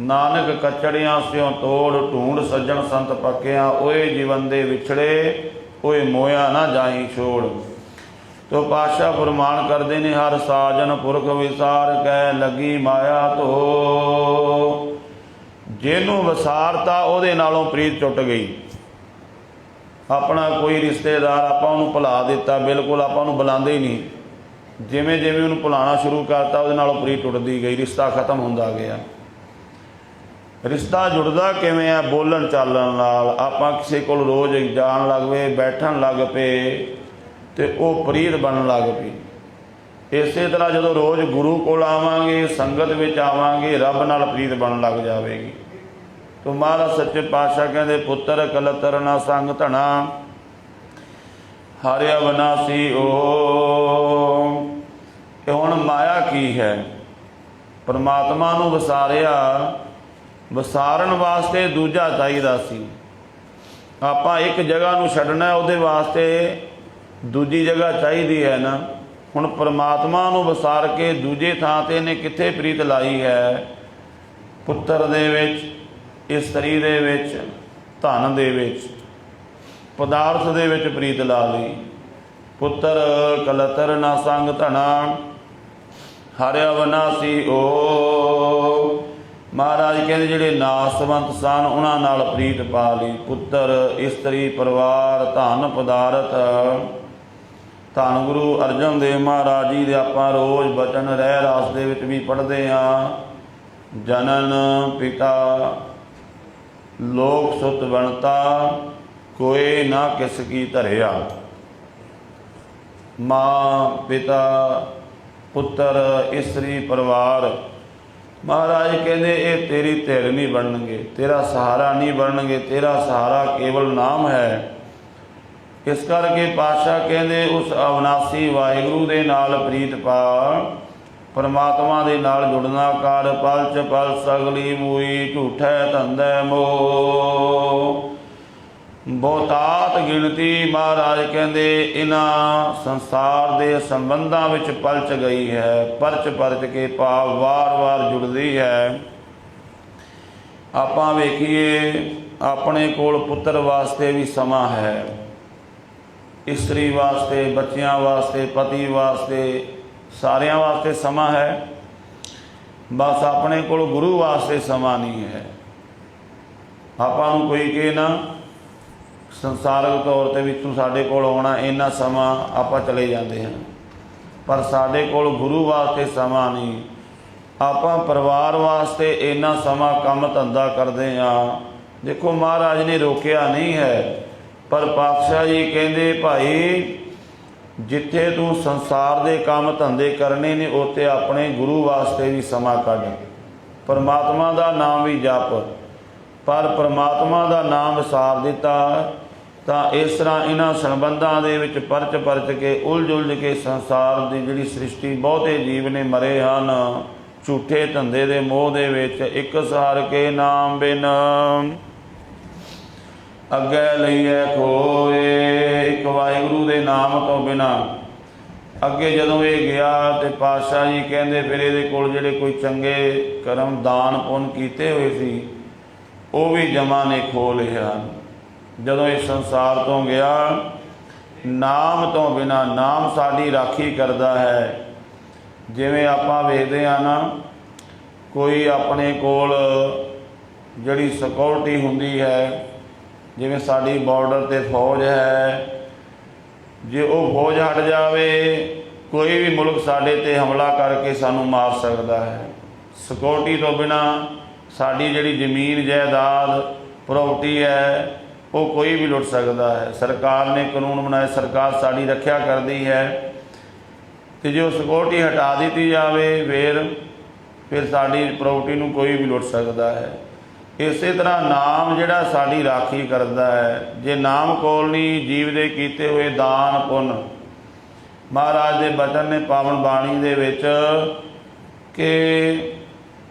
ਨਾਨਕ ਕਚੜਿਆਂ ਸਿਓ ਤੋੜ, ਢੂੰਡ ਸੱਜਣ ਸੰਤ ਪੱਕਿਆਂ। ਓਏ ਜੀਵਨ ਦੇ ਵਿਛੜੇ, ਓਏ ਮੋਇਆ ਨਾ ਜਾਈ ਛੋੜ। ਤੋ ਪਾਤਸ਼ਾਹ ਫਰਮਾਨ ਕਰਦੇ ਨੇ, ਹਰ ਸਾਜਨ ਪੁਰਖ ਵਿਸਾਰ ਕੈ ਲੱਗੀ ਮਾਇਆ ਧੋ। ਜਿਹਨੂੰ ਵਿਸਾਰਤਾ, ਉਹਦੇ ਨਾਲੋਂ ਪ੍ਰੀਤ ਟੁੱਟ ਗਈ। ਆਪਣਾ ਕੋਈ ਰਿਸ਼ਤੇਦਾਰ, ਆਪਾਂ ਉਹਨੂੰ ਭੁਲਾ ਦਿੱਤਾ, ਬਿਲਕੁਲ ਆਪਾਂ ਉਹਨੂੰ ਬੁਲਾਉਂਦੇ ਹੀ ਨਹੀਂ। ਜਿਵੇਂ ਜਿਵੇਂ ਉਹਨੂੰ ਭੁਲਾਉਣਾ ਸ਼ੁਰੂ ਕਰਤਾ, ਉਹਦੇ ਨਾਲੋਂ ਪ੍ਰੀਤ ਟੁੱਟਦੀ ਗਈ, ਰਿਸ਼ਤਾ ਖਤਮ ਹੁੰਦਾ ਗਿਆ। ਰਿਸ਼ਤਾ ਜੁੜਦਾ ਕਿਵੇਂ ਆ? ਬੋਲਣ ਚਾਲਣ ਨਾਲ। ਆਪਾਂ ਕਿਸੇ ਕੋਲ ਰੋਜ਼ ਜਾਣ ਲੱਗ ਪਏ, ਬੈਠਣ ਲੱਗ ਪਏ, ਅਤੇ ਉਹ ਪ੍ਰੀਤ ਬਣਨ ਲੱਗ ਪਈ। ਇਸੇ ਤਰ੍ਹਾਂ ਜਦੋਂ ਰੋਜ਼ ਗੁਰੂ ਕੋਲ ਆਵਾਂਗੇ, ਸੰਗਤ ਵਿੱਚ ਆਵਾਂਗੇ, ਰੱਬ ਨਾਲ ਪ੍ਰੀਤ ਬਣਨ ਲੱਗ ਜਾਵੇਗੀ। ਤੋ ਮਹਾਰਾਜ ਸੱਚੇ ਪਾਤਸ਼ਾਹ ਕਹਿੰਦੇ, ਪੁੱਤਰ ਕਲਤਰ ਨਾ ਸੰਗ ਧਣਾ, ਹਰਿ ਅਵਨਾਸੀ ਓ। ਕਿ ਹੁਣ ਮਾਇਆ ਕੀ ਹੈ? ਪਰਮਾਤਮਾ ਨੂੰ ਵਿਸਾਰਿਆ, ਵਿਸਾਰਨ ਵਾਸਤੇ ਦੂਜਾ ਚਾਹੀਦਾ ਸੀ। ਆਪਾਂ ਇੱਕ ਜਗ੍ਹਾ ਨੂੰ ਛੱਡਣਾ, ਉਹਦੇ ਵਾਸਤੇ ਦੂਜੀ ਜਗ੍ਹਾ ਚਾਹੀਦੀ ਹੈ ਨਾ। ਹੁਣ ਪਰਮਾਤਮਾ ਨੂੰ ਵਿਸਾਰ ਕੇ ਦੂਜੇ ਥਾਂ 'ਤੇ ਇਹਨੇ ਕਿੱਥੇ ਪ੍ਰੀਤ ਲਾਈ ਹੈ? ਪੁੱਤਰ ਦੇ ਵਿੱਚ, ਇਸਤਰੀ ਦੇ ਵਿੱਚ, ਧਨ ਦੇ ਵਿੱਚ, ਪਦਾਰਥ ਦੇ ਵਿੱਚ ਪ੍ਰੀਤ ਲਾ ਲਈ। ਪੁੱਤਰ ਕਲਤਰ ਨਾ ਸੰਗ ਧਣਾ, ਹਰਿ ਅਵਨਾਸੀ ਓ। ਮਹਾਰਾਜ ਕਹਿੰਦੇ ਜਿਹੜੇ ਨਾਸਵੰਤ ਸਨ, ਉਹਨਾਂ ਨਾਲ ਪ੍ਰੀਤ ਪਾ ਲਈ। ਪੁੱਤਰ, ਇਸਤਰੀ, ਪਰਿਵਾਰ, ਧਨ, ਪਦਾਰਥ। ਧੰਨ ਗੁਰੂ ਅਰਜਨ ਦੇਵ ਮਹਾਰਾਜ ਜੀ ਦੇ ਆਪਾਂ ਰੋਜ਼ ਬਚਨ ਰਹਿ ਰਾਸ ਦੇ ਵਿੱਚ ਵੀ ਪੜ੍ਹਦੇ ਹਾਂ। ਜਨਨ ਪਿਤਾ ਲੋਕ ਸੁਤ ਬਣਤਾ, ਕੋਏ ਨਾ ਕਿਸ ਕੀ ਧਰਿਆ। ਮਾਂ, ਪਿਤਾ, ਪੁੱਤਰ, ਇਸਤਰੀ, ਪਰਿਵਾਰ। ਮਹਾਰਾਜ ਕਹਿੰਦੇ ਇਹ ਤੇਰੀ ਧਿਰ ਨਹੀਂ ਬਣਨਗੇ, ਤੇਰਾ ਸਹਾਰਾ ਨਹੀਂ ਬਣਨਗੇ। ਤੇਰਾ ਸਹਾਰਾ ਕੇਵਲ ਨਾਮ ਹੈ। ਇਸ ਕਰਕੇ ਪਾਤਸ਼ਾਹ ਕਹਿੰਦੇ ਉਸ ਅਵਨਾਸੀ ਵਾਹਿਗੁਰੂ ਦੇ ਨਾਲ ਪ੍ਰੀਤ ਪਾ। ਪਰਮਾਤਮਾ ਦੇ ਨਾਲ ਜੁੜਨਾ ਕਰ। ਪਲ 'ਚ ਪਲ ਸਗਲੀ ਮੂਈ, ਝੂਠੈ ਧੰਦੈ ਮੋਹ। ਬਹੁਤਾਤ ਗਿਣਤੀ ਮਹਾਰਾਜ ਕਹਿੰਦੇ ਇਹਨਾਂ ਸੰਸਾਰ ਦੇ ਸੰਬੰਧਾਂ ਵਿੱਚ ਪਲਚ ਗਈ ਹੈ। ਪਰਚ ਪਰਚ ਕੇ ਭਾਵ ਵਾਰ-ਵਾਰ ਜੁੜਦੀ ਹੈ। ਆਪਾਂ ਵੇਖੀਏ, ਆਪਣੇ ਕੋਲ ਪੁੱਤਰ ਵਾਸਤੇ ਵੀ ਸਮਾਂ ਹੈ, ਇਸਤਰੀ ਵਾਸਤੇ, ਬੱਚਿਆਂ ਵਾਸਤੇ, ਪਤੀ ਵਾਸਤੇ, ਸਾਰਿਆਂ ਵਾਸਤੇ ਸਮਾਂ ਹੈ। ਬਸ ਆਪਣੇ ਕੋਲ ਗੁਰੂ ਵਾਸਤੇ ਸਮਾਂ ਨਹੀਂ ਹੈ। ਆਪਾਂ ਨੂੰ ਕੋਈ ਕਹੇ ਨਾ ਸੰਸਾਰਕ ਤੌਰ 'ਤੇ ਵੀ ਤੂੰ ਸਾਡੇ ਕੋਲ ਆਉਣਾ, ਇੰਨਾ ਸਮਾਂ, ਆਪਾਂ ਚਲੇ ਜਾਂਦੇ ਹਾਂ। ਪਰ ਸਾਡੇ ਕੋਲ ਗੁਰੂ ਵਾਸਤੇ ਸਮਾਂ ਨਹੀਂ। ਆਪਾਂ ਪਰਿਵਾਰ ਵਾਸਤੇ ਇੰਨਾ ਸਮਾਂ ਕੰਮ ਧੰਦਾ ਕਰਦੇ ਹਾਂ। ਦੇਖੋ ਮਹਾਰਾਜ ਨੇ ਰੋਕਿਆ ਨਹੀਂ ਹੈ, ਪਰ ਪਾਤਸ਼ਾਹ ਜੀ ਕਹਿੰਦੇ ਭਾਈ ਜਿੱਥੇ ਤੂੰ ਸੰਸਾਰ ਦੇ ਕੰਮ ਧੰਦੇ ਕਰਨੇ ਨੇ, ਉੱਥੇ ਆਪਣੇ ਗੁਰੂ ਵਾਸਤੇ ਵੀ ਸਮਾਂ ਕੱਢ। ਪਰਮਾਤਮਾ ਦਾ ਨਾਮ ਵੀ ਜਪ। ਪਰ ਪਰਮਾਤਮਾ ਦਾ ਨਾਮ ਵਿਸਾਰ ਦਿੱਤਾ ਤਾਂ ਇਸ ਤਰ੍ਹਾਂ ਇਹਨਾਂ ਸੰਬੰਧਾਂ ਦੇ ਵਿੱਚ ਪਰਚ ਪਰਚ ਕੇ, ਉਲਝ ਕੇ ਸੰਸਾਰ ਦੀ ਜਿਹੜੀ ਸ੍ਰਿਸ਼ਟੀ, ਬਹੁਤੇ ਜੀਵ ਨੇ ਮਰੇ ਹਨ ਝੂਠੇ ਧੰਦੇ ਦੇ ਮੋਹ ਦੇ ਵਿੱਚ। ਇੱਕ ਸਹਾਰ ਕੇ ਨਾਮ ਬਿਨ ਅੱਗੇ ਲਈਏ ਖੋਏ। ਇੱਕ ਵਾਹਿਗੁਰੂ ਦੇ ਨਾਮ ਤੋਂ ਬਿਨਾਂ ਅੱਗੇ ਜਦੋਂ ਇਹ ਗਿਆ ਤੇ ਪਾਤਸ਼ਾਹ ਜੀ ਕਹਿੰਦੇ ਫਿਰ ਇਹਦੇ ਕੋਲ ਜਿਹੜੇ ਕੋਈ ਚੰਗੇ ਕਰਮ ਦਾਨ ਪੁੰਨ ਕੀਤੇ ਹੋਏ ਸੀ, ਉਹ ਵੀ ਜਮਾਂ ਨੇ ਖੋ ਲਏ ਹਨ। ਜਦੋਂ ਇਸ ਸੰਸਾਰ ਤੋਂ ਗਿਆ, ਨਾਮ ਤੋਂ ਬਿਨਾਂ, ਨਾਮ ਸਾਡੀ ਰਾਖੀ ਕਰਦਾ ਹੈ। ਜਿਵੇਂ ਆਪਾਂ ਵੇਖਦੇ ਹਾਂ ਨਾ, ਕੋਈ ਆਪਣੇ ਕੋਲ ਜਿਹੜੀ ਸਿਕਿਉਰਿਟੀ ਹੁੰਦੀ ਹੈ, ਜਿਵੇਂ ਸਾਡੀ ਬਾਰਡਰ 'ਤੇ ਫੌਜ ਹੈ, ਜੇ ਉਹ ਫੌਜ ਹਟ ਜਾਵੇ ਕੋਈ ਵੀ ਮੁਲਕ ਸਾਡੇ 'ਤੇ ਹਮਲਾ ਕਰਕੇ ਸਾਨੂੰ ਮਾਰ ਸਕਦਾ ਹੈ। ਸਿਕਿਉਰਿਟੀ ਤੋਂ ਬਿਨਾਂ ਸਾਡੀ ਜਿਹੜੀ ਜ਼ਮੀਨ ਜਾਇਦਾਦ ਪ੍ਰੋਪਰਟੀ ਹੈ ਉਹ ਕੋਈ ਵੀ ਲੁੱਟ ਸਕਦਾ ਹੈ। ਸਰਕਾਰ ਨੇ ਕਾਨੂੰਨ ਬਣਾਏ, ਸਰਕਾਰ ਸਾਡੀ ਰੱਖਿਆ ਕਰਦੀ ਹੈ, ਅਤੇ ਜੇ ਉਹ ਸਿਕਿਉਰਿਟੀ ਹਟਾ ਦਿੱਤੀ ਜਾਵੇ ਫਿਰ ਸਾਡੀ ਪ੍ਰੋਪਰਟੀ ਨੂੰ ਕੋਈ ਵੀ ਲੁੱਟ ਸਕਦਾ ਹੈ। ਇਸੇ ਤਰ੍ਹਾਂ ਨਾਮ ਜਿਹੜਾ ਸਾਡੀ ਰਾਖੀ ਕਰਦਾ ਹੈ। ਜੇ ਨਾਮ ਕੋਲ ਨਹੀਂ, ਜੀਵ ਦੇ ਕੀਤੇ ਹੋਏ ਦਾਨ ਪੁੰਨ, ਮਹਾਰਾਜ ਦੇ ਬਚਨ ਨੇ ਪਾਵਨ ਬਾਣੀ ਦੇ ਵਿੱਚ ਕਿ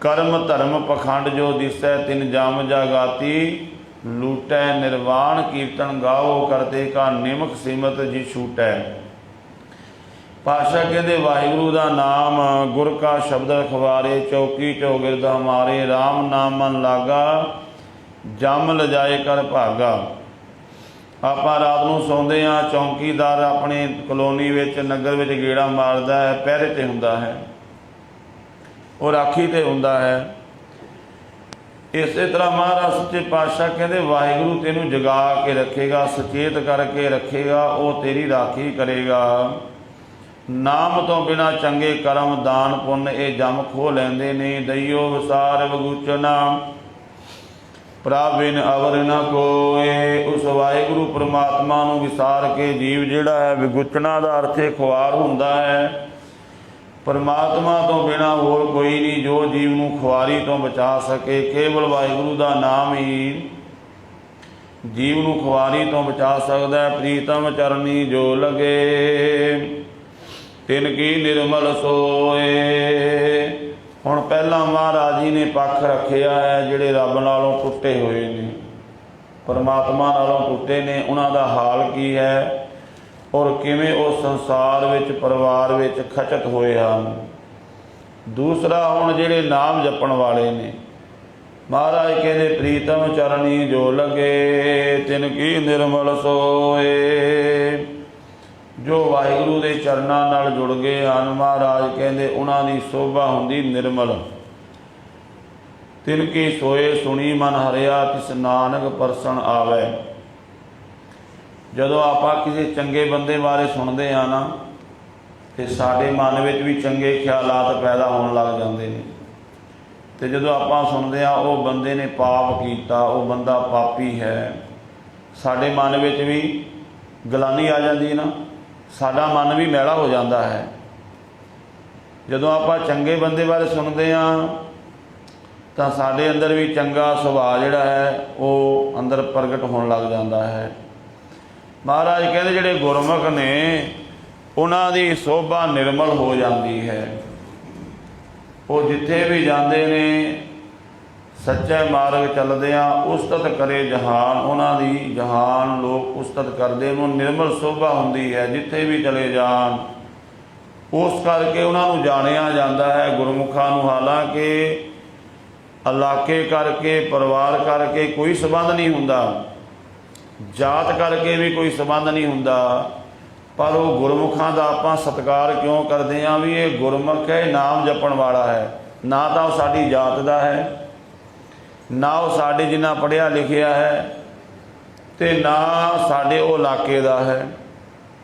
ਕਰਮ ਧਰਮ ਪਖੰਡ ਜੋ ਦਿਸੈ ਤਿਨ ਜਮ ਜਾਗਾਤੀ, ਲੂਟੈ ਨਿਰਵਾਣ ਕੀਰਤਨ ਗਾਓ ਕਰਤੇ ਕਾ ਨਿਮਕ ਸਿਮਤ ਜੀ ਛੂਟੈ। ਪਾਤਸ਼ਾਹ ਕਹਿੰਦੇ ਵਾਹਿਗੁਰੂ ਦਾ ਨਾਮ ਗੁਰ ਕਾ ਸ਼ਬਦ ਅਖਵਾਰੇ, ਚੌਕੀ ਚੌਗਿਰਦ ਹਮਾਰੇ, ਰਾਮ ਨਾਮ ਮਨ ਲਾਗਾ ਜਮ ਲਜਾਏ ਕਰ ਭਾਗਾ। ਆਪਾਂ ਰਾਤ ਨੂੰ ਸੌਂਦੇ ਹਾਂ, ਚੌਂਕੀਦਾਰ ਆਪਣੇ ਕਲੋਨੀ ਵਿੱਚ ਨਗਰ ਵਿੱਚ ਗੇੜਾ ਮਾਰਦਾ ਹੈ, ਪਹਿਰੇ 'ਤੇ ਹੁੰਦਾ ਹੈ, ਉਹ ਰਾਖੀ 'ਤੇ ਹੁੰਦਾ ਹੈ। ਇਸੇ ਤਰ੍ਹਾਂ ਮਹਾਰਾਜ ਸੱਚੇ ਪਾਤਸ਼ਾਹ ਕਹਿੰਦੇ ਵਾਹਿਗੁਰੂ ਤੈਨੂੰ ਜਗਾ ਕੇ ਰੱਖੇਗਾ, ਸੁਚੇਤ ਕਰਕੇ ਰੱਖੇਗਾ, ਉਹ ਤੇਰੀ ਰਾਖੀ ਕਰੇਗਾ। ਨਾਮ ਤੋਂ ਬਿਨਾਂ ਚੰਗੇ ਕਰਮ ਦਾਨ ਪੁੰਨ ਇਹ ਜਮ ਖੋਹ ਲੈਂਦੇ ਨੇ। ਦਈਓ ਵਿਸਾਰ ਵਗੂਚਨਾ ਪ੍ਰਭ ਬਿਨ ਅਵਰ ਨ ਕੋਏ। ਉਸ ਵਾਹਿਗੁਰੂ ਪਰਮਾਤਮਾ ਨੂੰ ਵਿਸਾਰ ਕੇ ਜੀਵ ਜਿਹੜਾ ਹੈ, ਵਿਗੁਚਨਾ ਦਾ ਅਰਥ ਖੁਆਰ ਹੁੰਦਾ ਹੈ। ਪਰਮਾਤਮਾ ਤੋਂ ਬਿਨਾਂ ਹੋਰ ਕੋਈ ਨਹੀਂ ਜੋ ਜੀਵ ਨੂੰ ਖੁਆਰੀ ਤੋਂ ਬਚਾ ਸਕੇ। ਕੇਵਲ ਵਾਹਿਗੁਰੂ ਦਾ ਨਾਮ ਹੀ ਜੀਵ ਨੂੰ ਖੁਆਰੀ ਤੋਂ ਬਚਾ ਸਕਦਾ ਹੈ। ਪ੍ਰੀਤਮ ਚਰਨੀ ਜੋ ਲਗੇ ਤਿਨ ਕੀ ਨਿਰਮਲ ਸੋਏ। ਹੁਣ ਪਹਿਲਾਂ ਮਹਾਰਾਜ ਜੀ ਨੇ ਪੱਖ ਰੱਖਿਆ ਹੈ ਜਿਹੜੇ ਰੱਬ ਨਾਲੋਂ ਟੁੱਟੇ ਹੋਏ ਨੇ, ਪਰਮਾਤਮਾ ਨਾਲੋਂ ਟੁੱਟੇ ਨੇ, ਉਹਨਾਂ ਦਾ ਹਾਲ ਕੀ ਹੈ ਔਰ ਕਿਵੇਂ ਉਹ ਸੰਸਾਰ ਵਿੱਚ ਪਰਿਵਾਰ ਵਿੱਚ ਖਚਤ ਹੋਏ ਹਨ। ਦੂਸਰਾ ਹੁਣ ਜਿਹੜੇ ਨਾਮ ਜਪਣ ਵਾਲੇ ਨੇ, ਮਹਾਰਾਜ ਕਹਿੰਦੇ ਪ੍ਰੀਤਮ ਚਰਨੀ ਜੋ ਲਗੇ ਤਿਨ ਕੀ ਨਿਰਮਲ ਸੋਏ। ਜੋ ਵਾਹਿਗੁਰੂ ਦੇ ਚਰਨਾਂ ਨਾਲ ਜੁੜ ਗਏ ਹਨ, ਮਹਾਰਾਜ ਕਹਿੰਦੇ ਉਹਨਾਂ ਦੀ ਸੋਭਾ ਹੁੰਦੀ ਨਿਰਮਲ। ਤਿਨ ਕੀ ਸੋਏ ਸੁਣੀ ਮਨ ਹਰਿਆ ਤਿਸ ਨਾਨਕ ਪਰਸਨ ਆਵੇ। ਜਦੋਂ ਆਪਾਂ ਕਿਸੇ ਚੰਗੇ ਬੰਦੇ ਬਾਰੇ ਸੁਣਦੇ ਹਾਂ ਨਾ, ਤੇ ਸਾਡੇ ਮਨ ਵਿੱਚ ਵੀ ਚੰਗੇ ਖਿਆਲਾਤ ਪੈਦਾ ਹੋਣ ਲੱਗ ਜਾਂਦੇ ਨੇ। ਅਤੇ ਜਦੋਂ ਆਪਾਂ ਸੁਣਦੇ ਹਾਂ ਉਹ ਬੰਦੇ ਨੇ ਪਾਪ ਕੀਤਾ, ਉਹ ਬੰਦਾ ਪਾਪੀ ਹੈ, ਸਾਡੇ ਮਨ ਵਿੱਚ ਵੀ ਗਲਾਨੀ ਆ ਜਾਂਦੀ ਹੈ ਨਾ, ਸਾਡਾ ਮਨ ਵੀ ਮੈਲਾ ਹੋ ਜਾਂਦਾ ਹੈ। ਜਦੋਂ ਆਪਾਂ ਚੰਗੇ ਬੰਦੇ ਬਾਰੇ ਸੁਣਦੇ ਹਾਂ ਤਾਂ ਸਾਡੇ ਅੰਦਰ ਵੀ ਚੰਗਾ ਸੁਭਾਅ ਜਿਹੜਾ ਹੈ ਉਹ ਅੰਦਰ ਪ੍ਰਗਟ ਹੋਣ ਲੱਗ ਜਾਂਦਾ ਹੈ। ਮਹਾਰਾਜ ਕਹਿੰਦੇ ਜਿਹੜੇ ਗੁਰਮੁਖ ਨੇ ਉਹਨਾਂ ਦੀ ਸੋਭਾ ਨਿਰਮਲ ਹੋ ਜਾਂਦੀ ਹੈ। ਉਹ ਜਿੱਥੇ ਵੀ ਜਾਂਦੇ ਨੇ ਸੱਚੇ ਮਾਰਗ ਚੱਲਦਿਆਂ ਉਸਤਤ ਕਰੇ ਜਹਾਨ, ਉਹਨਾਂ ਦੀ ਜਹਾਨ ਲੋਕ ਉਸਤਤ ਕਰਦੇ, ਉਹਨੂੰ ਨਿਰਮਲ ਸੋਭਾ ਹੁੰਦੀ ਹੈ ਜਿੱਥੇ ਵੀ ਚਲੇ ਜਾਣ। ਉਸ ਕਰਕੇ ਉਹਨਾਂ ਨੂੰ ਜਾਣਿਆ ਜਾਂਦਾ ਹੈ ਗੁਰਮੁਖਾਂ ਨੂੰ। ਹਾਲਾਂਕਿ ਇਲਾਕੇ ਕਰਕੇ, ਪਰਿਵਾਰ ਕਰਕੇ ਕੋਈ ਸੰਬੰਧ ਨਹੀਂ ਹੁੰਦਾ, ਜਾਤ ਕਰਕੇ ਵੀ ਕੋਈ ਸੰਬੰਧ ਨਹੀਂ ਹੁੰਦਾ, ਪਰ ਉਹ ਗੁਰਮੁਖਾਂ ਦਾ ਆਪਾਂ ਸਤਿਕਾਰ ਕਿਉਂ ਕਰਦੇ ਹਾਂ? ਵੀ ਇਹ ਗੁਰਮੁਖ ਹੈ, ਨਾਮ ਜਪਣ ਵਾਲਾ ਹੈ। ਨਾ ਤਾਂ ਉਹ ਸਾਡੀ ਜਾਤ ਦਾ ਹੈ, ਨਾ ਉਹ ਸਾਡੇ ਜਿੰਨਾ ਪੜ੍ਹਿਆ ਲਿਖਿਆ ਹੈ, ਅਤੇ ਨਾ ਸਾਡੇ ਉਹ ਇਲਾਕੇ ਦਾ ਹੈ,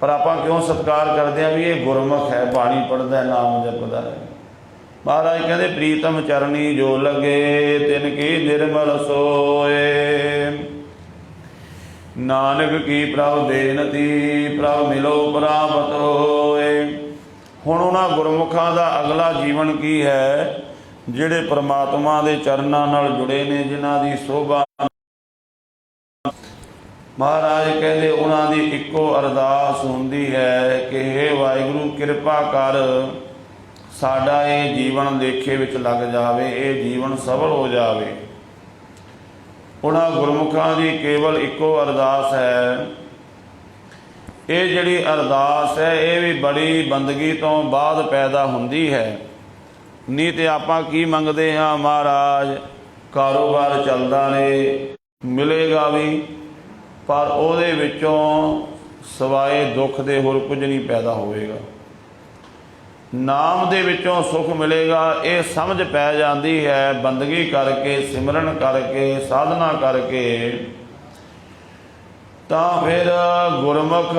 ਪਰ ਆਪਾਂ ਕਿਉਂ ਸਤਿਕਾਰ ਕਰਦੇ ਹਾਂ? ਵੀ ਇਹ ਗੁਰਮੁਖ ਹੈ, ਬਾਣੀ ਪੜ੍ਹਦਾ, ਨਾਮ ਜਪਦਾ ਹੈ। ਮਹਾਰਾਜ ਕਹਿੰਦੇ ਪ੍ਰੀਤਮ ਚਰਨੀ ਜੋ ਲਗੇ ਤਿਨ ਕੀ ਨਿਰਮਲ ਸੋਏ। ਨਾਨਕ ਕੀ ਪ੍ਰਭ ਬੇਨਤੀ ਪ੍ਰਭ ਮਿਲੋ ਪ੍ਰਾਪਤ ਹੋਏ। ਹੁਣ ਉਹਨਾਂ ਗੁਰਮੁਖਾਂ ਦਾ ਅਗਲਾ ਜੀਵਨ ਕੀ ਹੈ? ਜਿਹੜੇ ਪਰਮਾਤਮਾ ਦੇ ਚਰਨਾਂ ਨਾਲ ਜੁੜੇ ਨੇ, ਜਿਨ੍ਹਾਂ ਦੀ ਸੋਭਾ। ਮਹਾਰਾਜ ਕਹਿੰਦੇ ਉਹਨਾਂ ਦੀ ਇੱਕੋ ਅਰਦਾਸ ਹੁੰਦੀ ਹੈ ਕਿ ਹੇ ਵਾਹਿਗੁਰੂ ਕਿਰਪਾ ਕਰ, ਸਾਡਾ ਇਹ ਜੀਵਨ ਲੇਖੇ ਵਿੱਚ ਲੱਗ ਜਾਵੇ, ਇਹ ਜੀਵਨ ਸਫਲ ਹੋ ਜਾਵੇ। ਉਹਨਾਂ ਗੁਰਮੁਖਾਂ ਦੀ ਕੇਵਲ ਇੱਕੋ ਅਰਦਾਸ ਹੈ। ਇਹ ਜਿਹੜੀ ਅਰਦਾਸ ਹੈ ਇਹ ਵੀ ਬੜੀ ਬੰਦਗੀ ਤੋਂ ਬਾਅਦ ਪੈਦਾ ਹੁੰਦੀ ਹੈ। ਨਹੀਂ ਤੇ ਆਪਾਂ ਕੀ ਮੰਗਦੇ ਹਾਂ? ਮਹਾਰਾਜ ਕਾਰੋਬਾਰ ਚੱਲਦਾ ਰਹੇ, ਮਿਲੇਗਾ ਵੀ, ਪਰ ਉਹਦੇ ਵਿੱਚੋਂ ਸਿਵਾਏ ਦੁੱਖ ਦੇ ਹੋਰ ਕੁਝ ਨਹੀਂ ਪੈਦਾ ਹੋਵੇਗਾ। ਨਾਮ ਦੇ ਵਿੱਚੋਂ ਸੁਖ ਮਿਲੇਗਾ, ਇਹ ਸਮਝ ਪੈ ਜਾਂਦੀ ਹੈ ਬੰਦਗੀ ਕਰਕੇ, ਸਿਮਰਨ ਕਰਕੇ, ਸਾਧਨਾ ਕਰਕੇ। ਤਾਂ ਫਿਰ ਗੁਰਮੁਖ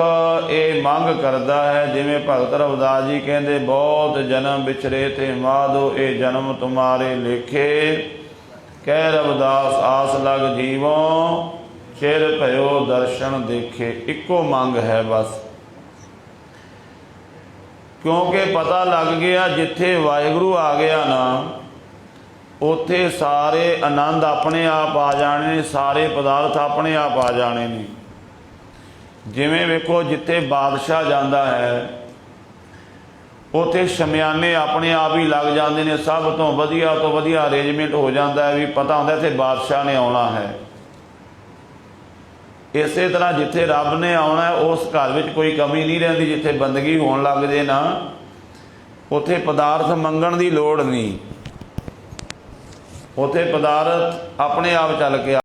ਇਹ ਮੰਗ ਕਰਦਾ ਹੈ, ਜਿਵੇਂ ਭਗਤ ਰਵਿਦਾਸ ਜੀ ਕਹਿੰਦੇ, ਬਹੁਤ ਜਨਮ ਵਿਛਰੇ ਤੇ ਮਾਧੋ, ਇਹ ਜਨਮ ਤੁਮਾਰੇ ਲੇਖੇ। ਕਹਿ ਰਵਿਦਾਸ ਆਸ ਲਗ ਜੀਵੋਂ, ਚਿਰ ਭਇਓ ਦਰਸ਼ਨ ਦੇਖੇ। ਇੱਕੋ ਮੰਗ ਹੈ ਬਸ, ਕਿਉਂਕਿ ਪਤਾ ਲੱਗ ਗਿਆ ਜਿੱਥੇ ਵਾਹਿਗੁਰੂ ਆ ਗਿਆ ਨਾ, ਉੱਥੇ ਸਾਰੇ ਆਨੰਦ ਆਪਣੇ ਆਪ ਆ ਜਾਣੇ ਨੇ, ਸਾਰੇ ਪਦਾਰਥ ਆਪਣੇ ਆਪ ਆ ਜਾਣੇ ਨੇ। ਜਿਵੇਂ ਵੇਖੋ, ਜਿੱਥੇ ਬਾਦਸ਼ਾਹ ਜਾਂਦਾ ਹੈ ਉੱਥੇ ਸ਼ਮਿਆਨੇ ਆਪਣੇ ਆਪ ਹੀ ਲੱਗ ਜਾਂਦੇ ਨੇ, ਸਭ ਤੋਂ ਵਧੀਆ ਅਰੇਂਜਮੈਂਟ ਹੋ ਜਾਂਦਾ ਹੈ, ਵੀ ਪਤਾ ਹੁੰਦਾ ਇੱਥੇ ਬਾਦਸ਼ਾਹ ਨੇ ਆਉਣਾ ਹੈ। ਇਸੇ ਤਰ੍ਹਾਂ ਜਿੱਥੇ ਰੱਬ ਨੇ ਆਉਣਾ ਹੈ, ਉਸ ਘਰ ਵਿੱਚ ਕੋਈ ਕਮੀ ਨਹੀਂ ਰਹਿੰਦੀ। ਜਿੱਥੇ ਬੰਦਗੀ ਹੋਣ ਲੱਗ ਜੇ ਨਾ, ਉੱਥੇ ਪਦਾਰਥ ਮੰਗਣ ਦੀ ਲੋੜ ਨਹੀਂ, ਉੱਥੇ ਪਦਾਰਥ ਆਪਣੇ ਆਪ ਚੱਲ ਕੇ